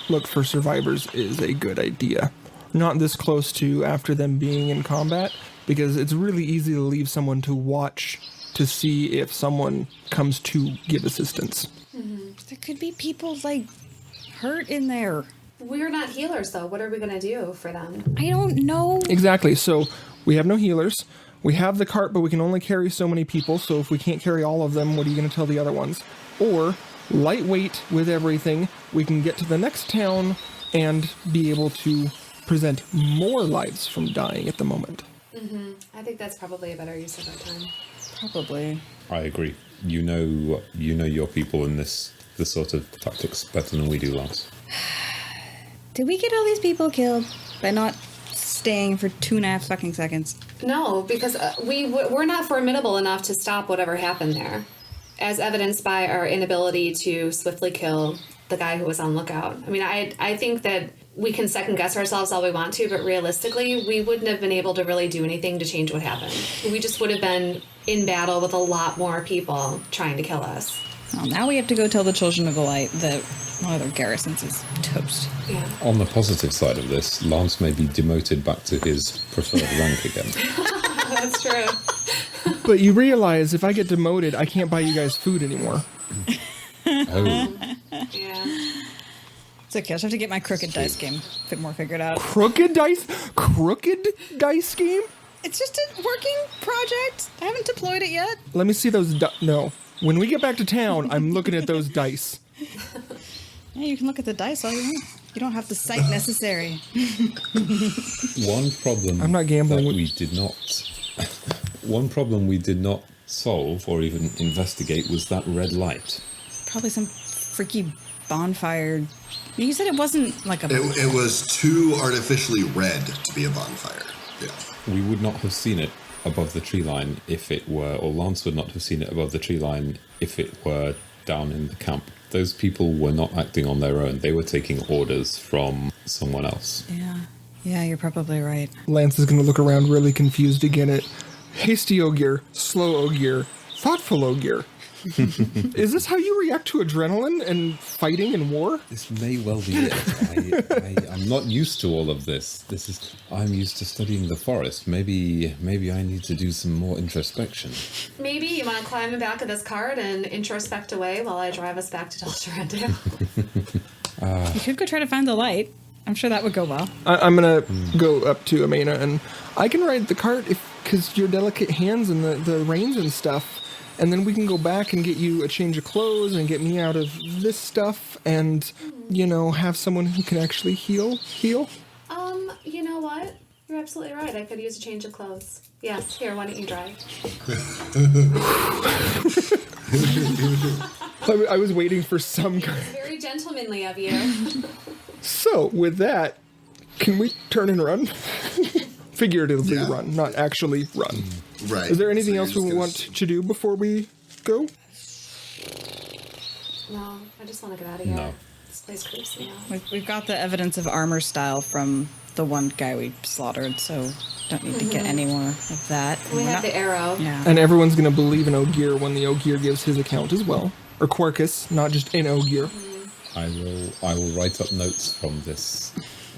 look for survivors is a good idea. Not this close to after them being in combat, because it's really easy to leave someone to watch to see if someone comes to give assistance. There could be people, hurt in there. We're not healers, though. What are we going to do for them? I don't know. Exactly. So we have no healers. We have the cart, but we can only carry so many people. So if we can't carry all of them, what are you going to tell the other ones? Or lightweight with everything, we can get to the next town and be able to prevent more lives from dying at the moment. I think that's probably a better use of our time. Probably. I agree. You know your people in this sort of tactics better than we do, Lance. Did we get all these people killed by not staying for 2.5 fucking seconds? No, because we're not formidable enough to stop whatever happened there, as evidenced by our inability to swiftly kill the guy who was on lookout. I mean, I think that we can second guess ourselves all we want to, but realistically, we wouldn't have been able to really do anything to change what happened. We just would have been in battle with a lot more people trying to kill us. Well, now we have to go tell the Children of the Light that one of their garrisons is toast. Yeah. On the positive side of this, Lance may be demoted back to his preferred rank again. That's true. But you realize if I get demoted, I can't buy you guys food anymore. Oh, Yeah. It's okay. I'll just have to get my crooked dice game a bit more figured out. Crooked dice game? It's just a working project. I haven't deployed it yet. Let me see those. No. When we get back to town, I'm looking at those dice. Yeah, you can look at the dice all you want. You don't have the sight necessary. one problem I'm not gambling that with- we did not. One problem we did not solve or even investigate was that red light. Probably some freaky bonfire. You said it wasn't like a... It was too artificially red to be a bonfire. Yeah. We would not have seen it above the tree line if it were, or Lance would not have seen it above the tree line if it were down in the camp. Those people were not acting on their own. They were taking orders from someone else. Yeah, you're probably right. Lance is going to look around really confused again at hasty Ogier, slow Ogier, thoughtful Ogier. Is this how you react to adrenaline and fighting and war? This may well be it. I'm not used to all of this. I'm used to studying the forest. Maybe I need to do some more introspection. Maybe you want to climb the back of this cart and introspect away while I drive us back to Dal Sherandu. You could go try to find the light. I'm sure that would go well. I'm gonna go up to Amena, and I can ride the cart because your delicate hands and the reins and stuff, and then we can go back and get you a change of clothes and get me out of this stuff, and have someone who can actually heal. You know what? You're absolutely right. I could use a change of clothes. Yes, here, why don't you drive? I was waiting for some kind. Very gentlemanly of you. So, with that, can we turn and run? Figuratively run, not actually run. Right. Is there anything So else we want to do before we go? No, I just want to get out of here. No. This place creeps me out. We've got the evidence of armor style from the one guy we slaughtered, so don't need to get any more of that. We have the arrow. Yeah. And everyone's going to believe in Ogier when the Ogier gives his account as well. Or Quercus, not just in Ogier. I will write up notes from this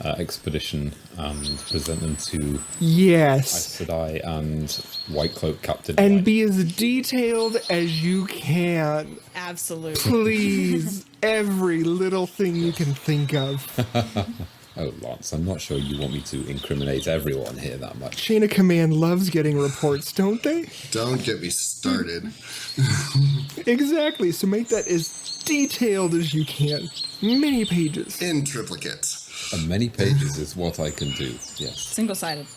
expedition and present them to Yes. Ashendari and White Cloak Captain. And White. be as detailed as you can. Absolutely. Please. Every little thing you can think of. Oh, Lance, I'm not sure you want me to incriminate everyone here that much. Chain of Command loves getting reports, don't they? Don't get me started. Exactly. So make that as detailed as you can. Many pages. In triplicate. And many pages is what I can do. Yes. Single-sided.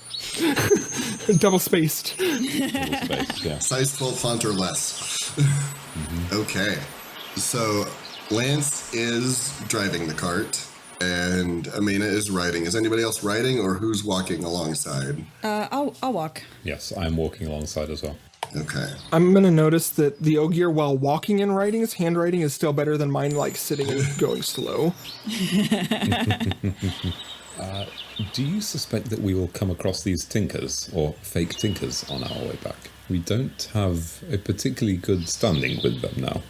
Double spaced. Little space, yeah. Size 12 font or less. Okay. So Lance is driving the cart and Amena is riding. Is anybody else riding or who's walking alongside? I'll walk. Yes, I'm walking alongside as well. Okay. I'm going to notice that the Ogier, while walking and riding, his handwriting is still better than mine, like sitting and going slow. Do you suspect that we will come across these tinkers, or fake tinkers, on our way back? We don't have a particularly good standing with them now.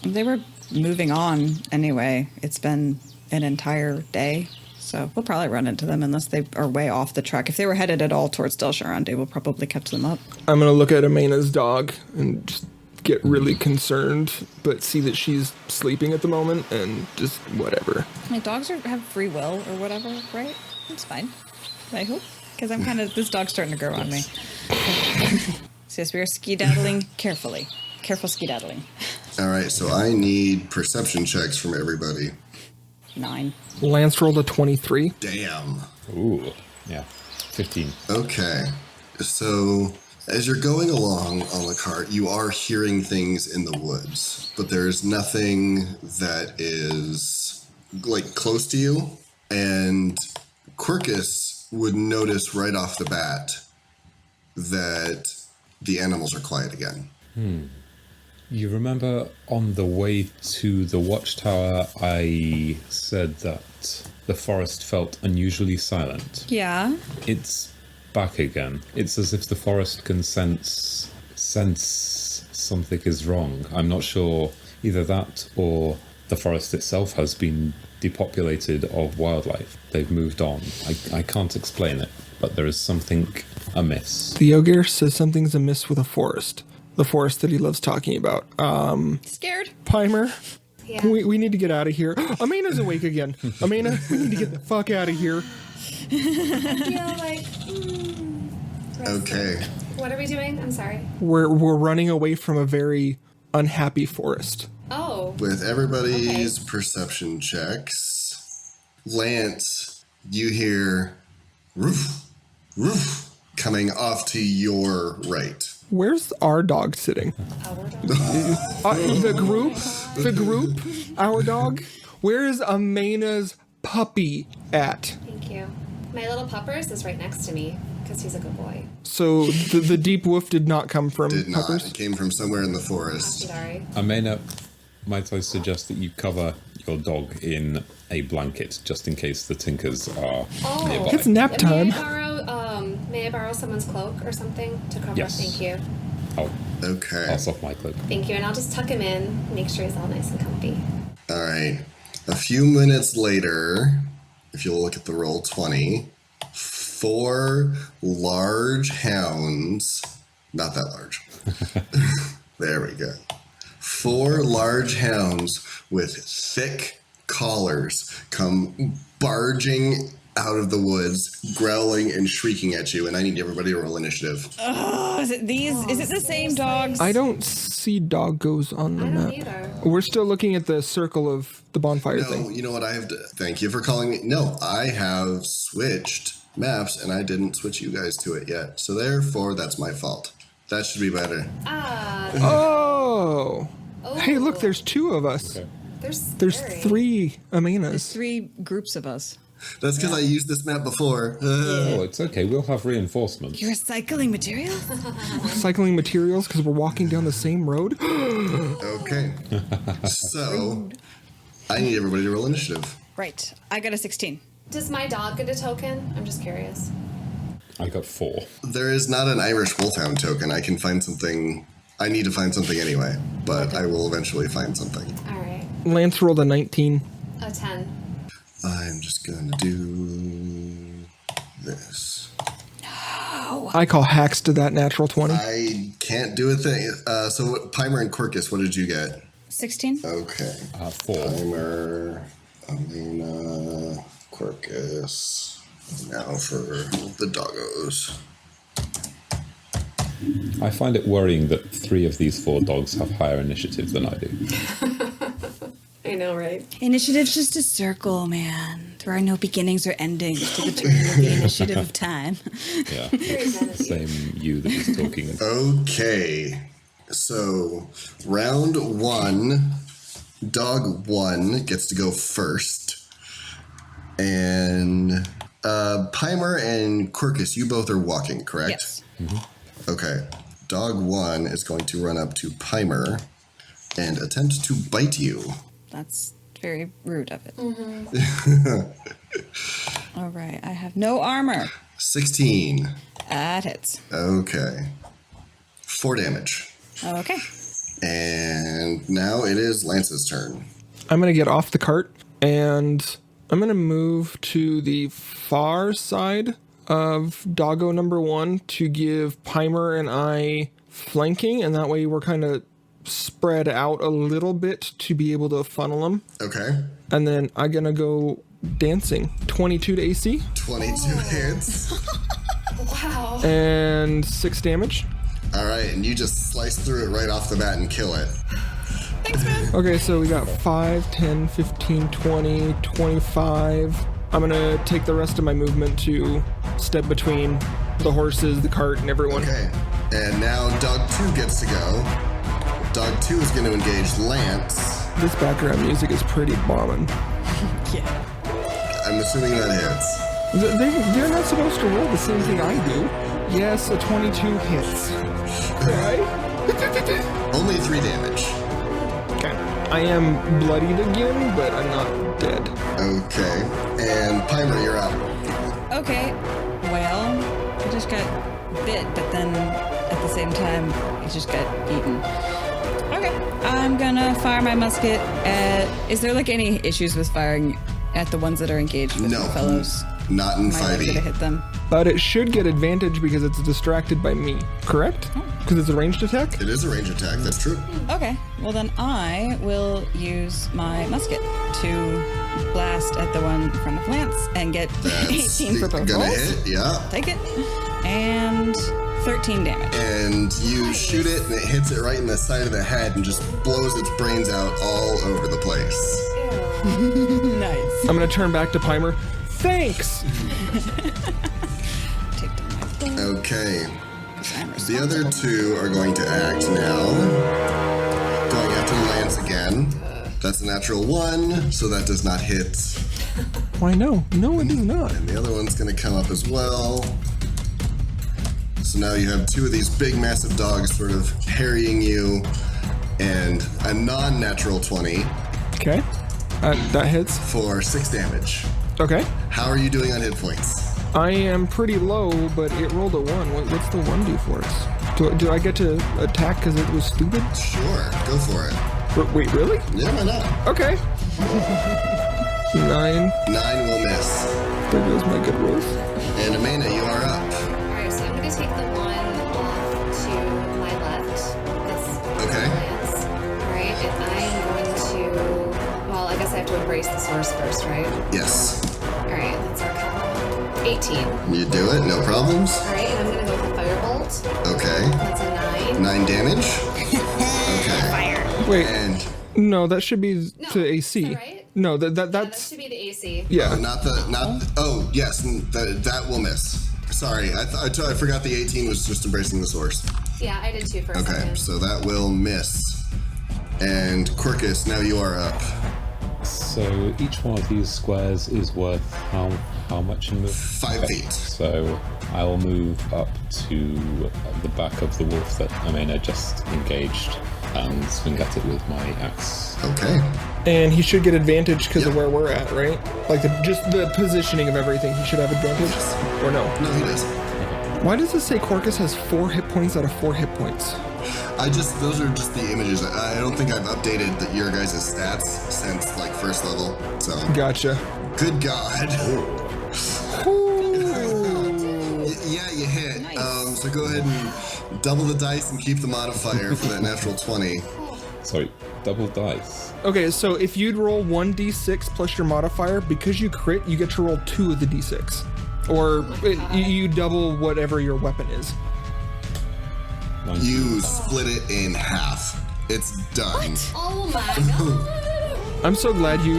They were moving on anyway. It's been an entire day, so we'll probably run into them unless they are way off the track. If they were headed at all towards Dal Sherandu, we'll probably catch them up. I'm going to look at Amena's dog and just get really concerned, but see that she's sleeping at the moment and just whatever. I mean, dogs have free will or whatever, right? It's fine. I hope. Because I'm kind of, this dog's starting to grow on me. So yes, we are skedaddling carefully. Careful skedaddling. All right. So I need perception checks from everybody. 9. Lance rolled a 23. Damn. Ooh, yeah. 15. Okay. So as you're going along on the cart, you are hearing things in the woods, but there's nothing that is like close to you. And Quercus would notice right off the bat that the animals are quiet again. You remember on the way to the watchtower, I said that the forest felt unusually silent. Yeah. It's back again. It's as if the forest can sense something is wrong. I'm not sure either that or the forest itself has been depopulated of wildlife. They've moved on. I can't explain it, but there is something amiss. The Ogier says something's amiss with a forest. The forest that he loves talking about. Scared? Pimur, Yeah. we need to get out of here. Amena's awake again. Amena, we need to get the fuck out of here. Yeah, like. Okay. What are we doing? I'm sorry. We're running away from a very unhappy forest. Oh. With everybody's perception checks, Lance, you hear roof, roof coming off to your right. Where's our dog sitting? Our dog. The group, our dog. Where is Amena's puppy at? Thank you. My little puppers is right next to me because he's a good boy. So the deep woof did not come from Did not. Puppers? It came from somewhere in the forest. Ashendari. Amena, might I suggest that you cover your dog in a blanket just in case the tinkers are nearby? It's nap May time. I borrow someone's cloak or something to cover? Yes. Thank you. I'll Okay. Pass off my cloak. Thank you, and I'll just tuck him in, make sure he's all nice and comfy. All right. A few minutes later, if you'll look at the roll 20, 4 large hounds, not that large. There we go. 4 large hounds with thick collars come barging out of the woods, growling and shrieking at you, and I need everybody to roll initiative. Oh, is it these? Is it the same dogs? I don't see doggos on the I map. don't either. We're still looking at the circle of the bonfire No, thing. you know what I have to... Thank you for calling me. No, I have switched maps, and I didn't switch you guys to it yet. So therefore, that's my fault. That should be better. Oh. Hey, look, there's 2 of us. Okay. There's 3 Amenas. 3 groups of us. That's because I used this map before. Oh, it's okay. We'll have reinforcements. You're recycling material? Cycling materials because we're walking down the same road. Okay. So, I need everybody to roll initiative. Right. I got a 16. Does my dog get a token? I'm just curious. I got 4. There is not an Irish Wolfhound token. I can find something... I need to find something anyway, but I will eventually find something. All right. Lance rolled a 19. A 10. I'm just gonna do this. I call hacks to that natural 20. I can't do a thing. So, what, Pimur and Quercus, what did you get? 16? Okay. 4. Pimur, Amena, Quercus. Now for the doggos. I find it worrying that 3 of these 4 dogs have higher initiative than I do. I know, right? Initiative's just a circle, man. There are no beginnings or endings to determine the initiative of time. Yeah. Very zen of you. Same you that is talking. Okay. So, round 1, dog 1 gets to go first. And Pimur and Quercus, you both are walking, correct? Yes. Okay. Dog 1 is going to run up to Pimur and attempt to bite you. That's very rude of it. All right. I have no armor. 16. That hits. Okay. 4 damage. Okay. And now it is Lance's turn. I'm going to get off the cart and I'm going to move to the far side of doggo number 1 to give Pimur and I flanking, and that way we're kind of spread out a little bit to be able to funnel them. Okay. And then I'm going to go dancing. 22 to AC 22 hits. Wow. and 6 damage. All right, and you just slice through it right off the bat and kill it. Okay, so we got 5, 10, 15, 20, 25. I'm going to take the rest of my movement to step between the horses, the cart, and everyone. Okay. And now dog 2 gets to go. Dog 2 is going to engage Lance. This background music is pretty bombing. Yeah. I'm assuming that hits. They're not supposed to roll the same thing I do. Yes, a 22 hits. Right? Only 3 damage. Okay. I am bloodied again, but I'm not dead. Okay. And Pimur, you're up. Okay. Well, I just got bit, but then at the same time, I just got eaten. Okay. I'm gonna fire my musket at... Is there, like, any issues with firing at the ones that are engaged with No. the fellows? Not in Am I likely to 5e. hit them? But it should get advantage because it's distracted by me, correct? Because it's a ranged attack? It is a range attack, that's true. Okay. Well, then I will use my musket to blast at the one in front of Lance and get That's 18 for both gonna rolls. hit, yeah. Take it. And 13 damage. And you shoot it, and it hits it right in the side of the head and just blows its brains out all over the place. Nice. I'm going to turn back to Pimur. Thanks! Take down my bow. Okay. I'm The other 2 are going to act now. Going after Lance again. That's a natural 1, so that does not hit. Why no? No, it does not. And the other one's going to come up as well. So now you have 2 of these big, massive dogs sort of harrying you, and a non-natural 20 Okay. That hits. for 6 damage. Okay. How are you doing on hit points? I am pretty low, but it rolled a 1. What's the 1 do for us? Do I get to attack because it was stupid? Sure, go for it. Wait, really? Yeah, why not? Okay. 9. 9 will miss. There goes my good rolls. And Amena, you are up. Alright, so I'm going to take the one off to my left. This Okay. lance. Alright, and I'm going to... Well, I guess I have to embrace the source first, right? Yes. Alright, that's our count. 18. You do it, no problems. Alright, and I'm going to go with Firebolt. Okay. That's a 9. 9 damage. Okay. Wait, And no, that should be No, to AC. is that right? No, Yeah, that that's should be the AC. yeah. oh yes, that will miss. Sorry, I forgot the 18 was just embracing the source. Yeah, I did too for a Okay, second. so that will miss. And Quercus, now you are up. So each one of these squares is worth how much in move? 5 feet. So I'll move up to the back of the wolf that Amena just engaged and swing at it with my axe. Okay. And he should get advantage because of Yep. where we're at, right? Like just the positioning of everything. He should have advantage, or no? No, he doesn't. Why does it say Quercus has 4 hit points out of 4 hit points? Those are just the images. I don't think I've updated your guys' stats since like first level. So Gotcha. good God. Yeah, you hit. Nice. So go ahead and double the dice and keep the modifier for that natural 20. Sorry, double dice. Okay, so if you'd roll 1d6 plus your modifier, because you crit, you get to roll 2 of the d6. Or you double whatever your weapon is. You split it in half. It's done. Oh my god! I'm so glad you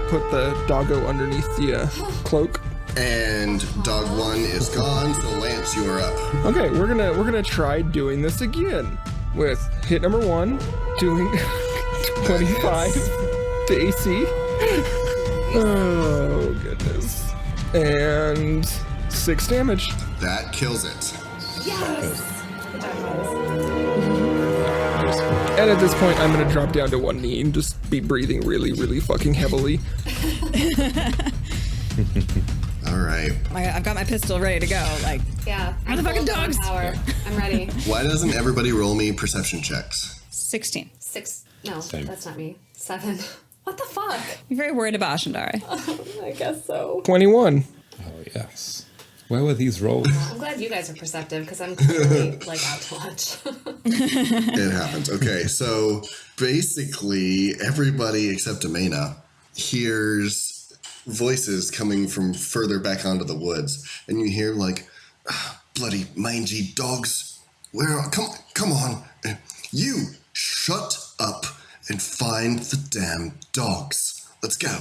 put the doggo underneath the cloak. And dog 1 is gone, so Lance, you are up. Okay, we're gonna try doing this again with hit number 1, doing 25 to AC. Oh goodness, and 6 damage. That kills it. Yes! And at this point, I'm gonna drop down to 1 knee and just be breathing really, really fucking heavily. All right. I've got my pistol ready to go. Like, Yeah. Where the I'm fucking full of dogs? Power. I'm ready. Why doesn't everybody roll me perception checks? 16. 6. No, Same. that's not me. 7. What the fuck? You're very worried about Ashendari. I guess so. 21. Oh yes. Where were these rolls? I'm glad you guys are perceptive because I'm clearly like out to lunch. It happens. Okay, so basically everybody except Amena hears voices coming from further back onto the woods, and you hear like, bloody mangy dogs. Where are, come on. You shut up and find the damn dogs. Let's go.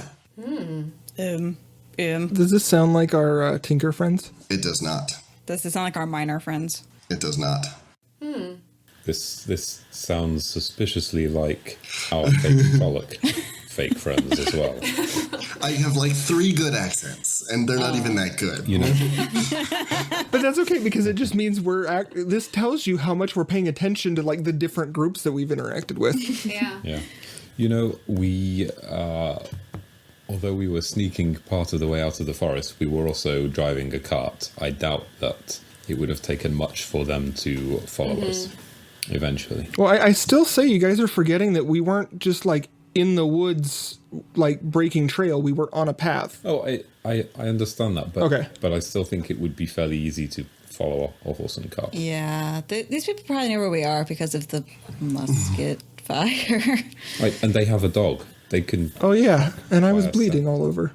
Does this sound like our Tinker friends? It does not. Does this sound like our minor friends? It does not. This sounds suspiciously like our fake frolic fake friends as well. I have like 3 good accents, and they're not even that good. You know, But that's okay because it just means this tells you how much we're paying attention to like the different groups that we've interacted with. Yeah. yeah. You know, we although we were sneaking part of the way out of the forest, we were also driving a cart. I doubt that it would have taken much for them to follow us eventually. Well, I still say you guys are forgetting that we weren't just like in the woods, like breaking trail. We were on a path. Oh, I understand that, but Okay. But I still think it would be fairly easy to follow a horse and cart. Yeah, these people probably know where we are because of the musket fire. Right, and they have a dog. They can. Oh yeah, and I was Fire bleeding all over.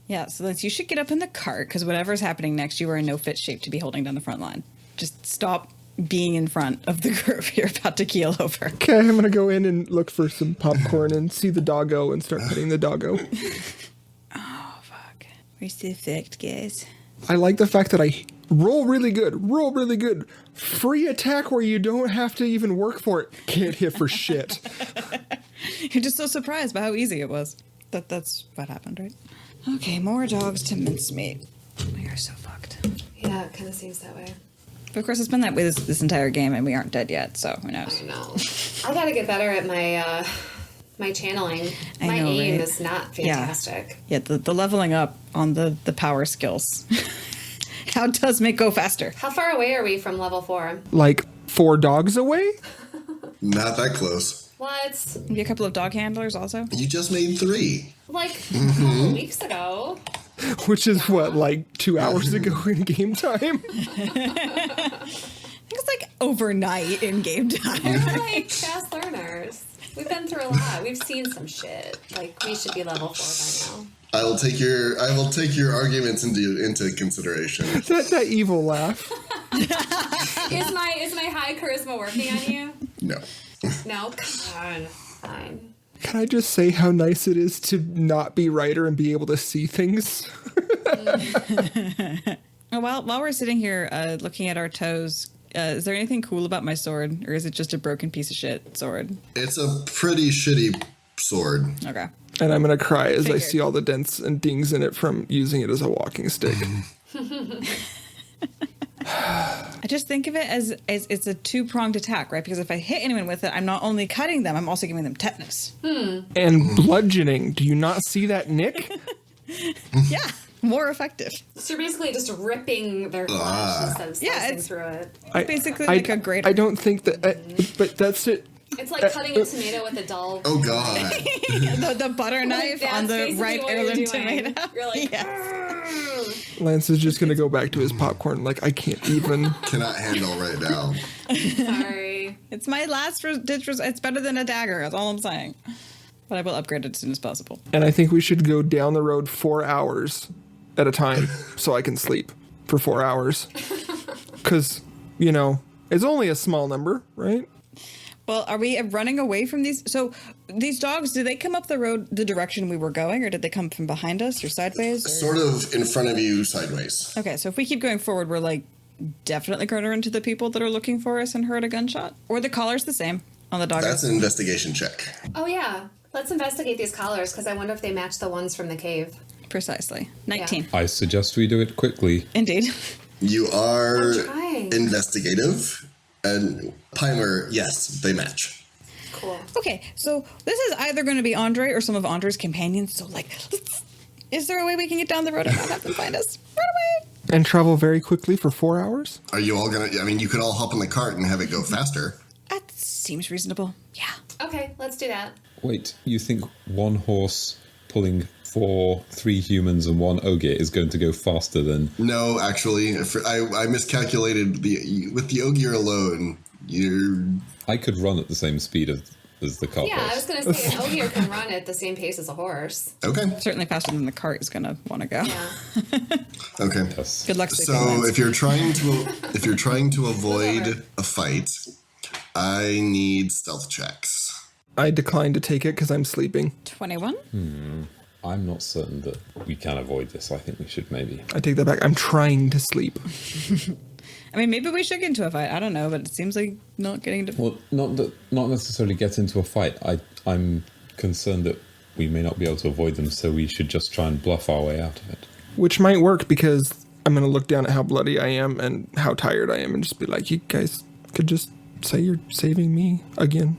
Yeah, so Lance, you should get up in the cart because whatever's happening next, you are in no fit shape to be holding down the front line. Just stop being in front of the group you're about to keel over. Okay, I'm gonna go in and look for some popcorn and see the doggo and start petting the doggo. Oh, fuck. Where's the effect, guys? I like the fact that I roll really good. Free attack where you don't have to even work for it. Can't hit for shit. You're just so surprised by how easy it was. That's what happened, right? Okay, more dogs to mincemeat. We are so fucked. Yeah, it kind of seems that way. But of course, it's been that way this entire game, and we aren't dead yet, so who knows? I know. I gotta get better at my my channeling. I My know, aim right? is not fantastic. Yeah, the leveling up on the power skills How does make go faster? How far away are we from level 4? Like 4 dogs away? Not that close. What? Maybe a couple of dog handlers also? You just made 3. Like a couple weeks ago. Which is what, like 2 hours ago in game time? It's like overnight in game time. We're like fast learners. We've been through a lot. We've seen some shit. Like, we should be level 4 by now. I will take your arguments into consideration. that evil laugh. Is my high charisma working on you? No. No? Come on. Fine. Can I just say how nice it is to not be Ryder and be able to see things? While we're sitting here looking at our toes, is there anything cool about my sword? Or is it just a broken piece of shit sword? It's a pretty shitty sword. Okay. And I'm going to cry as I Figured. see all the dents and dings in it from using it as a walking stick. I just think of it as it's a 2-pronged attack, right? Because if I hit anyone with it, I'm not only cutting them, I'm also giving them tetanus. And bludgeoning. Do you not see that, Nick? Yeah, more effective. So you're basically just ripping their flesh instead of slicing through it. Basically like a great... I don't think that... but that's it. It's like cutting a tomato with a dull... Oh, God. the butter knife on the basically right what heirloom you're doing. tomato. You're like... Yes. Lance is just going to go back to his popcorn like, I can't even... Cannot handle right now. Sorry. It's my last ditch. It's better than a dagger. That's all I'm saying. But I will upgrade it as soon as possible. And I think we should go down the road 4 hours at a time so I can sleep for 4 hours. Because, it's only a small number, right? Well, are we running away from these? So these dogs, did they come up the road the direction we were going, or did they come from behind us or sideways? Or? Sort of in front of you, sideways. Okay, so if we keep going forward, we're like definitely going to run into the people that are looking for us and heard a gunshot? Or the collar's the same on the dog? That's an investigation check. Oh, yeah. Let's investigate these collars, because I wonder if they match the ones from the cave. Precisely. 19. I suggest we do it quickly. Indeed. You are I'm trying. investigative. And Pimur, yes, they match. Cool. Okay, so this is either going to be Andre or some of Andre's companions. So, is there a way we can get down the road and not have them find us? Run away! And travel very quickly for 4 hours? Are you all gonna... I mean, you could all hop in the cart and have it go faster. That seems reasonable. Yeah. Okay, let's do that. Wait, you think one horse pulling 3 humans and 1 ogre is going to go faster than... No, actually, I miscalculated. With the ogre alone, you're... I could run at the same speed as the cart Yeah, I horse. was going to say, an ogre can run at the same pace as a horse. Okay. Certainly faster than the cart is going to want to go. Yeah. Okay. Yes. Good luck. So if you're trying to avoid a fight, I need stealth checks. I decline to take it because I'm sleeping. 21? I'm not certain that we can avoid this. I think we should maybe... I take that back. I'm trying to sleep. I mean, maybe we should get into a fight. I don't know, but it seems like not getting into... Well, not necessarily get into a fight. I'm concerned that we may not be able to avoid them, so we should just try and bluff our way out of it. Which might work because I'm going to look down at how bloody I am and how tired I am and just be like, you guys could just say you're saving me again.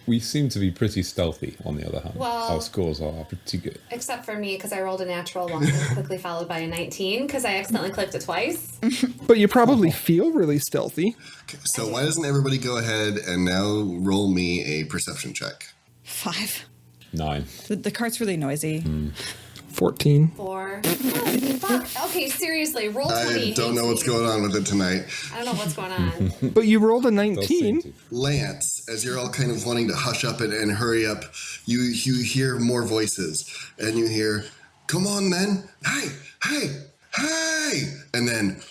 We seem to be pretty stealthy, on the other hand. Well- Our scores are pretty good. Except for me, because I rolled a natural 1 and quickly followed by a 19, because I accidentally clicked it twice. But you probably feel really stealthy. Okay, so why doesn't everybody go ahead and now roll me a perception check? 5. 9. The cart's really noisy. 14. 4. Oh, fuck. Okay, seriously, roll 20. I don't know what's going on with it tonight. I don't know what's going on. But you rolled a Does seem 19. to. Lance, as you're all kind of wanting to hush up and hurry up, you hear more voices, and you hear, "Come on, men! Hey, hey, hey!" And then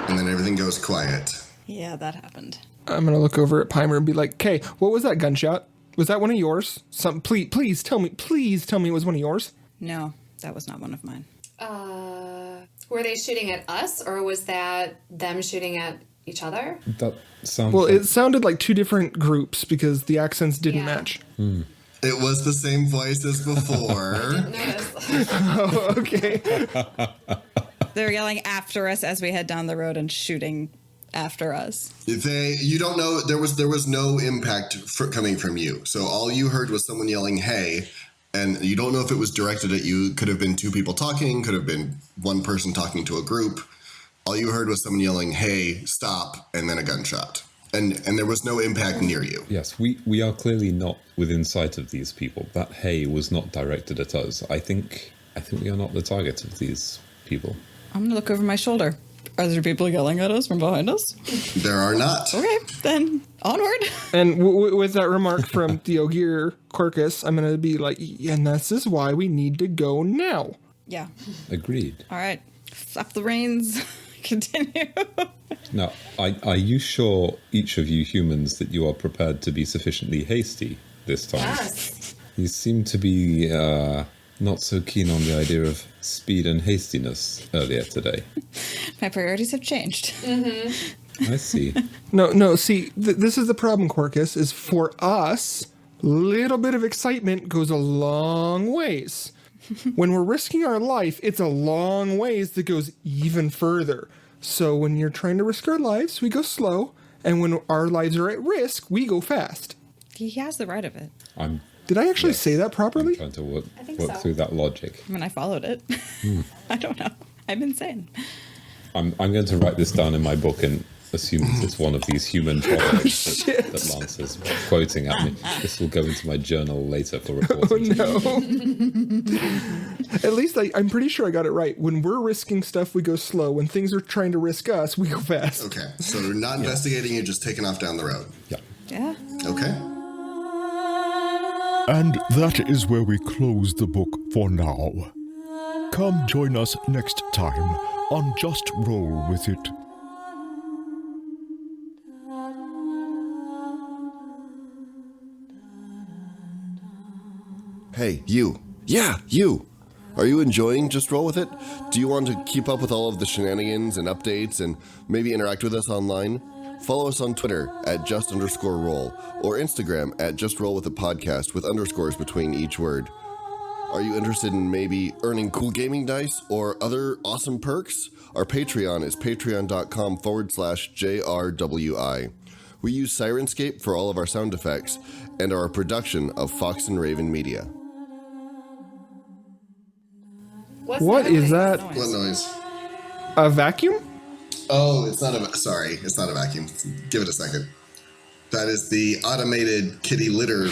everything goes quiet. Yeah, that happened. I'm going to look over at Pimur and be like, "Kay, what was that gunshot? Was that one of yours? Please tell me it was one of yours." No, that was not one of mine. Were they shooting at us, or was that them shooting at each other? That sounds Well, like... it sounded like 2 different groups because the accents didn't Yeah. match. It was the same voice as before. Notice. Oh, okay. They're yelling after us as we head down the road and shooting after us. You don't know, there was no impact coming from you. So all you heard was someone yelling, "Hey," And you don't know if it was directed at you. Could have been two people talking, could have been one person talking to a group. All you heard was someone yelling, "Hey, stop," and then a gunshot. And there was no impact near you. Yes, we are clearly not within sight of these people. That hey was not directed at us. I think we are not the target of these people. I'm going to look over my shoulder. Are there people yelling at us from behind us? There are not. Okay, then onward. And with that remark from the Ogier Quercus, I'm going to be like, and this is why we need to go now. Yeah. Agreed. All right. Slap the reins. Continue. Now, are you sure, each of you humans, that you are prepared to be sufficiently hasty this time? Yes. You seem to be not so keen on the idea of speed and hastiness earlier today. My priorities have changed. I see. No, see, this is the problem, Quercus, is for us, little bit of excitement goes a long ways. When we're risking our life, it's a long ways that goes even further. So when you're trying to risk our lives, we go slow, and when our lives are at risk, we go fast. He has the right of it. Did I actually say that properly? I'm trying to work so. through that logic. I mean, I followed it. I don't know. I'm insane. I'm going to write this down in my book and assume that it's one of these human proverbs that Lance is quoting at me. This will go into my journal later for reporting. Oh, no. At least I'm pretty sure I got it right. When we're risking stuff, we go slow. When things are trying to risk us, we go fast. Okay, so you're not investigating, you're just taking off down the road. Yeah. Yeah. Okay. And that is where we close the book for now. Come join us next time on Just Roll With It. Hey, you. Yeah, you. Are you enjoying Just Roll With It? Do you want to keep up with all of the shenanigans and updates and maybe interact with us online? Follow us on Twitter at @just_roll or Instagram at @justrowlwithapodcast with underscores between each word. Are you interested in maybe earning cool gaming dice or other awesome perks? Our Patreon is patreon.com/JRWI. We use Sirenscape for all of our sound effects and are a production of Fox and Raven Media. What is that? What noise? A vacuum? Oh, it's not a vacuum. Give it a second. That is the automated kitty litter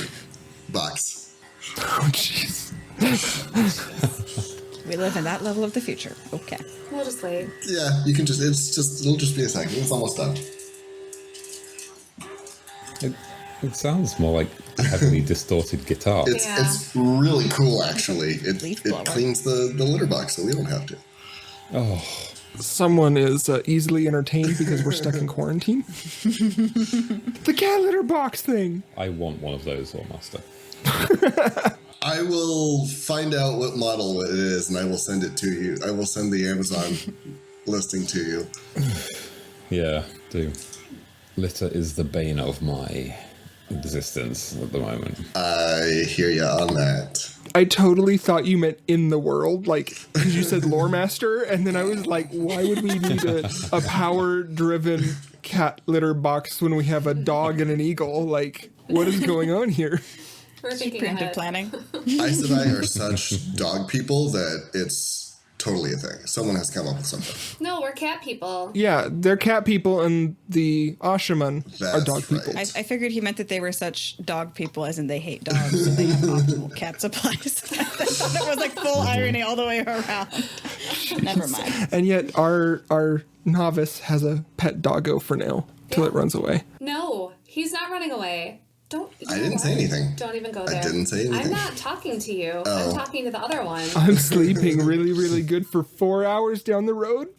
box. Oh, jeez. We live in that level of the future. Okay. We'll just wait. Yeah, it'll just be a second. It's almost done. It sounds more like a heavily distorted guitar. It's really cool, actually. It Leaf blower. cleans the litter box, so we don't have to. Oh, Someone is easily entertained because we're stuck in quarantine. The cat litter box thing. I want one of those, Master. I will find out what model it is, and I will send it to you. I will send the Amazon listing to you. Yeah, do. Litter is the bane of my existence at the moment. I hear you on that. I totally thought you meant in the world, like, because you said lore master, and then I was like, why would we need a power-driven cat litter box when we have a dog and an eagle? Like, what is going on here? We're thinking Preemptive ahead. planning. Aes Sedai are such dog people that it's totally a thing. Someone has to come up with something. No, we're cat people. Yeah, they're cat people, and the Ashaman are That's dog people. right. I figured he meant that they were such dog people, as in they hate dogs, and they have optimal cat supplies. I thought it was like full irony all the way around. Never mind. And yet our novice has a pet doggo for now, till it runs away. No, he's not running away. Don't. I didn't say anything. Don't even go I there. didn't say anything. I'm not talking to you. Oh. I'm talking to the other one. I'm sleeping really, really good for 4 hours down the road.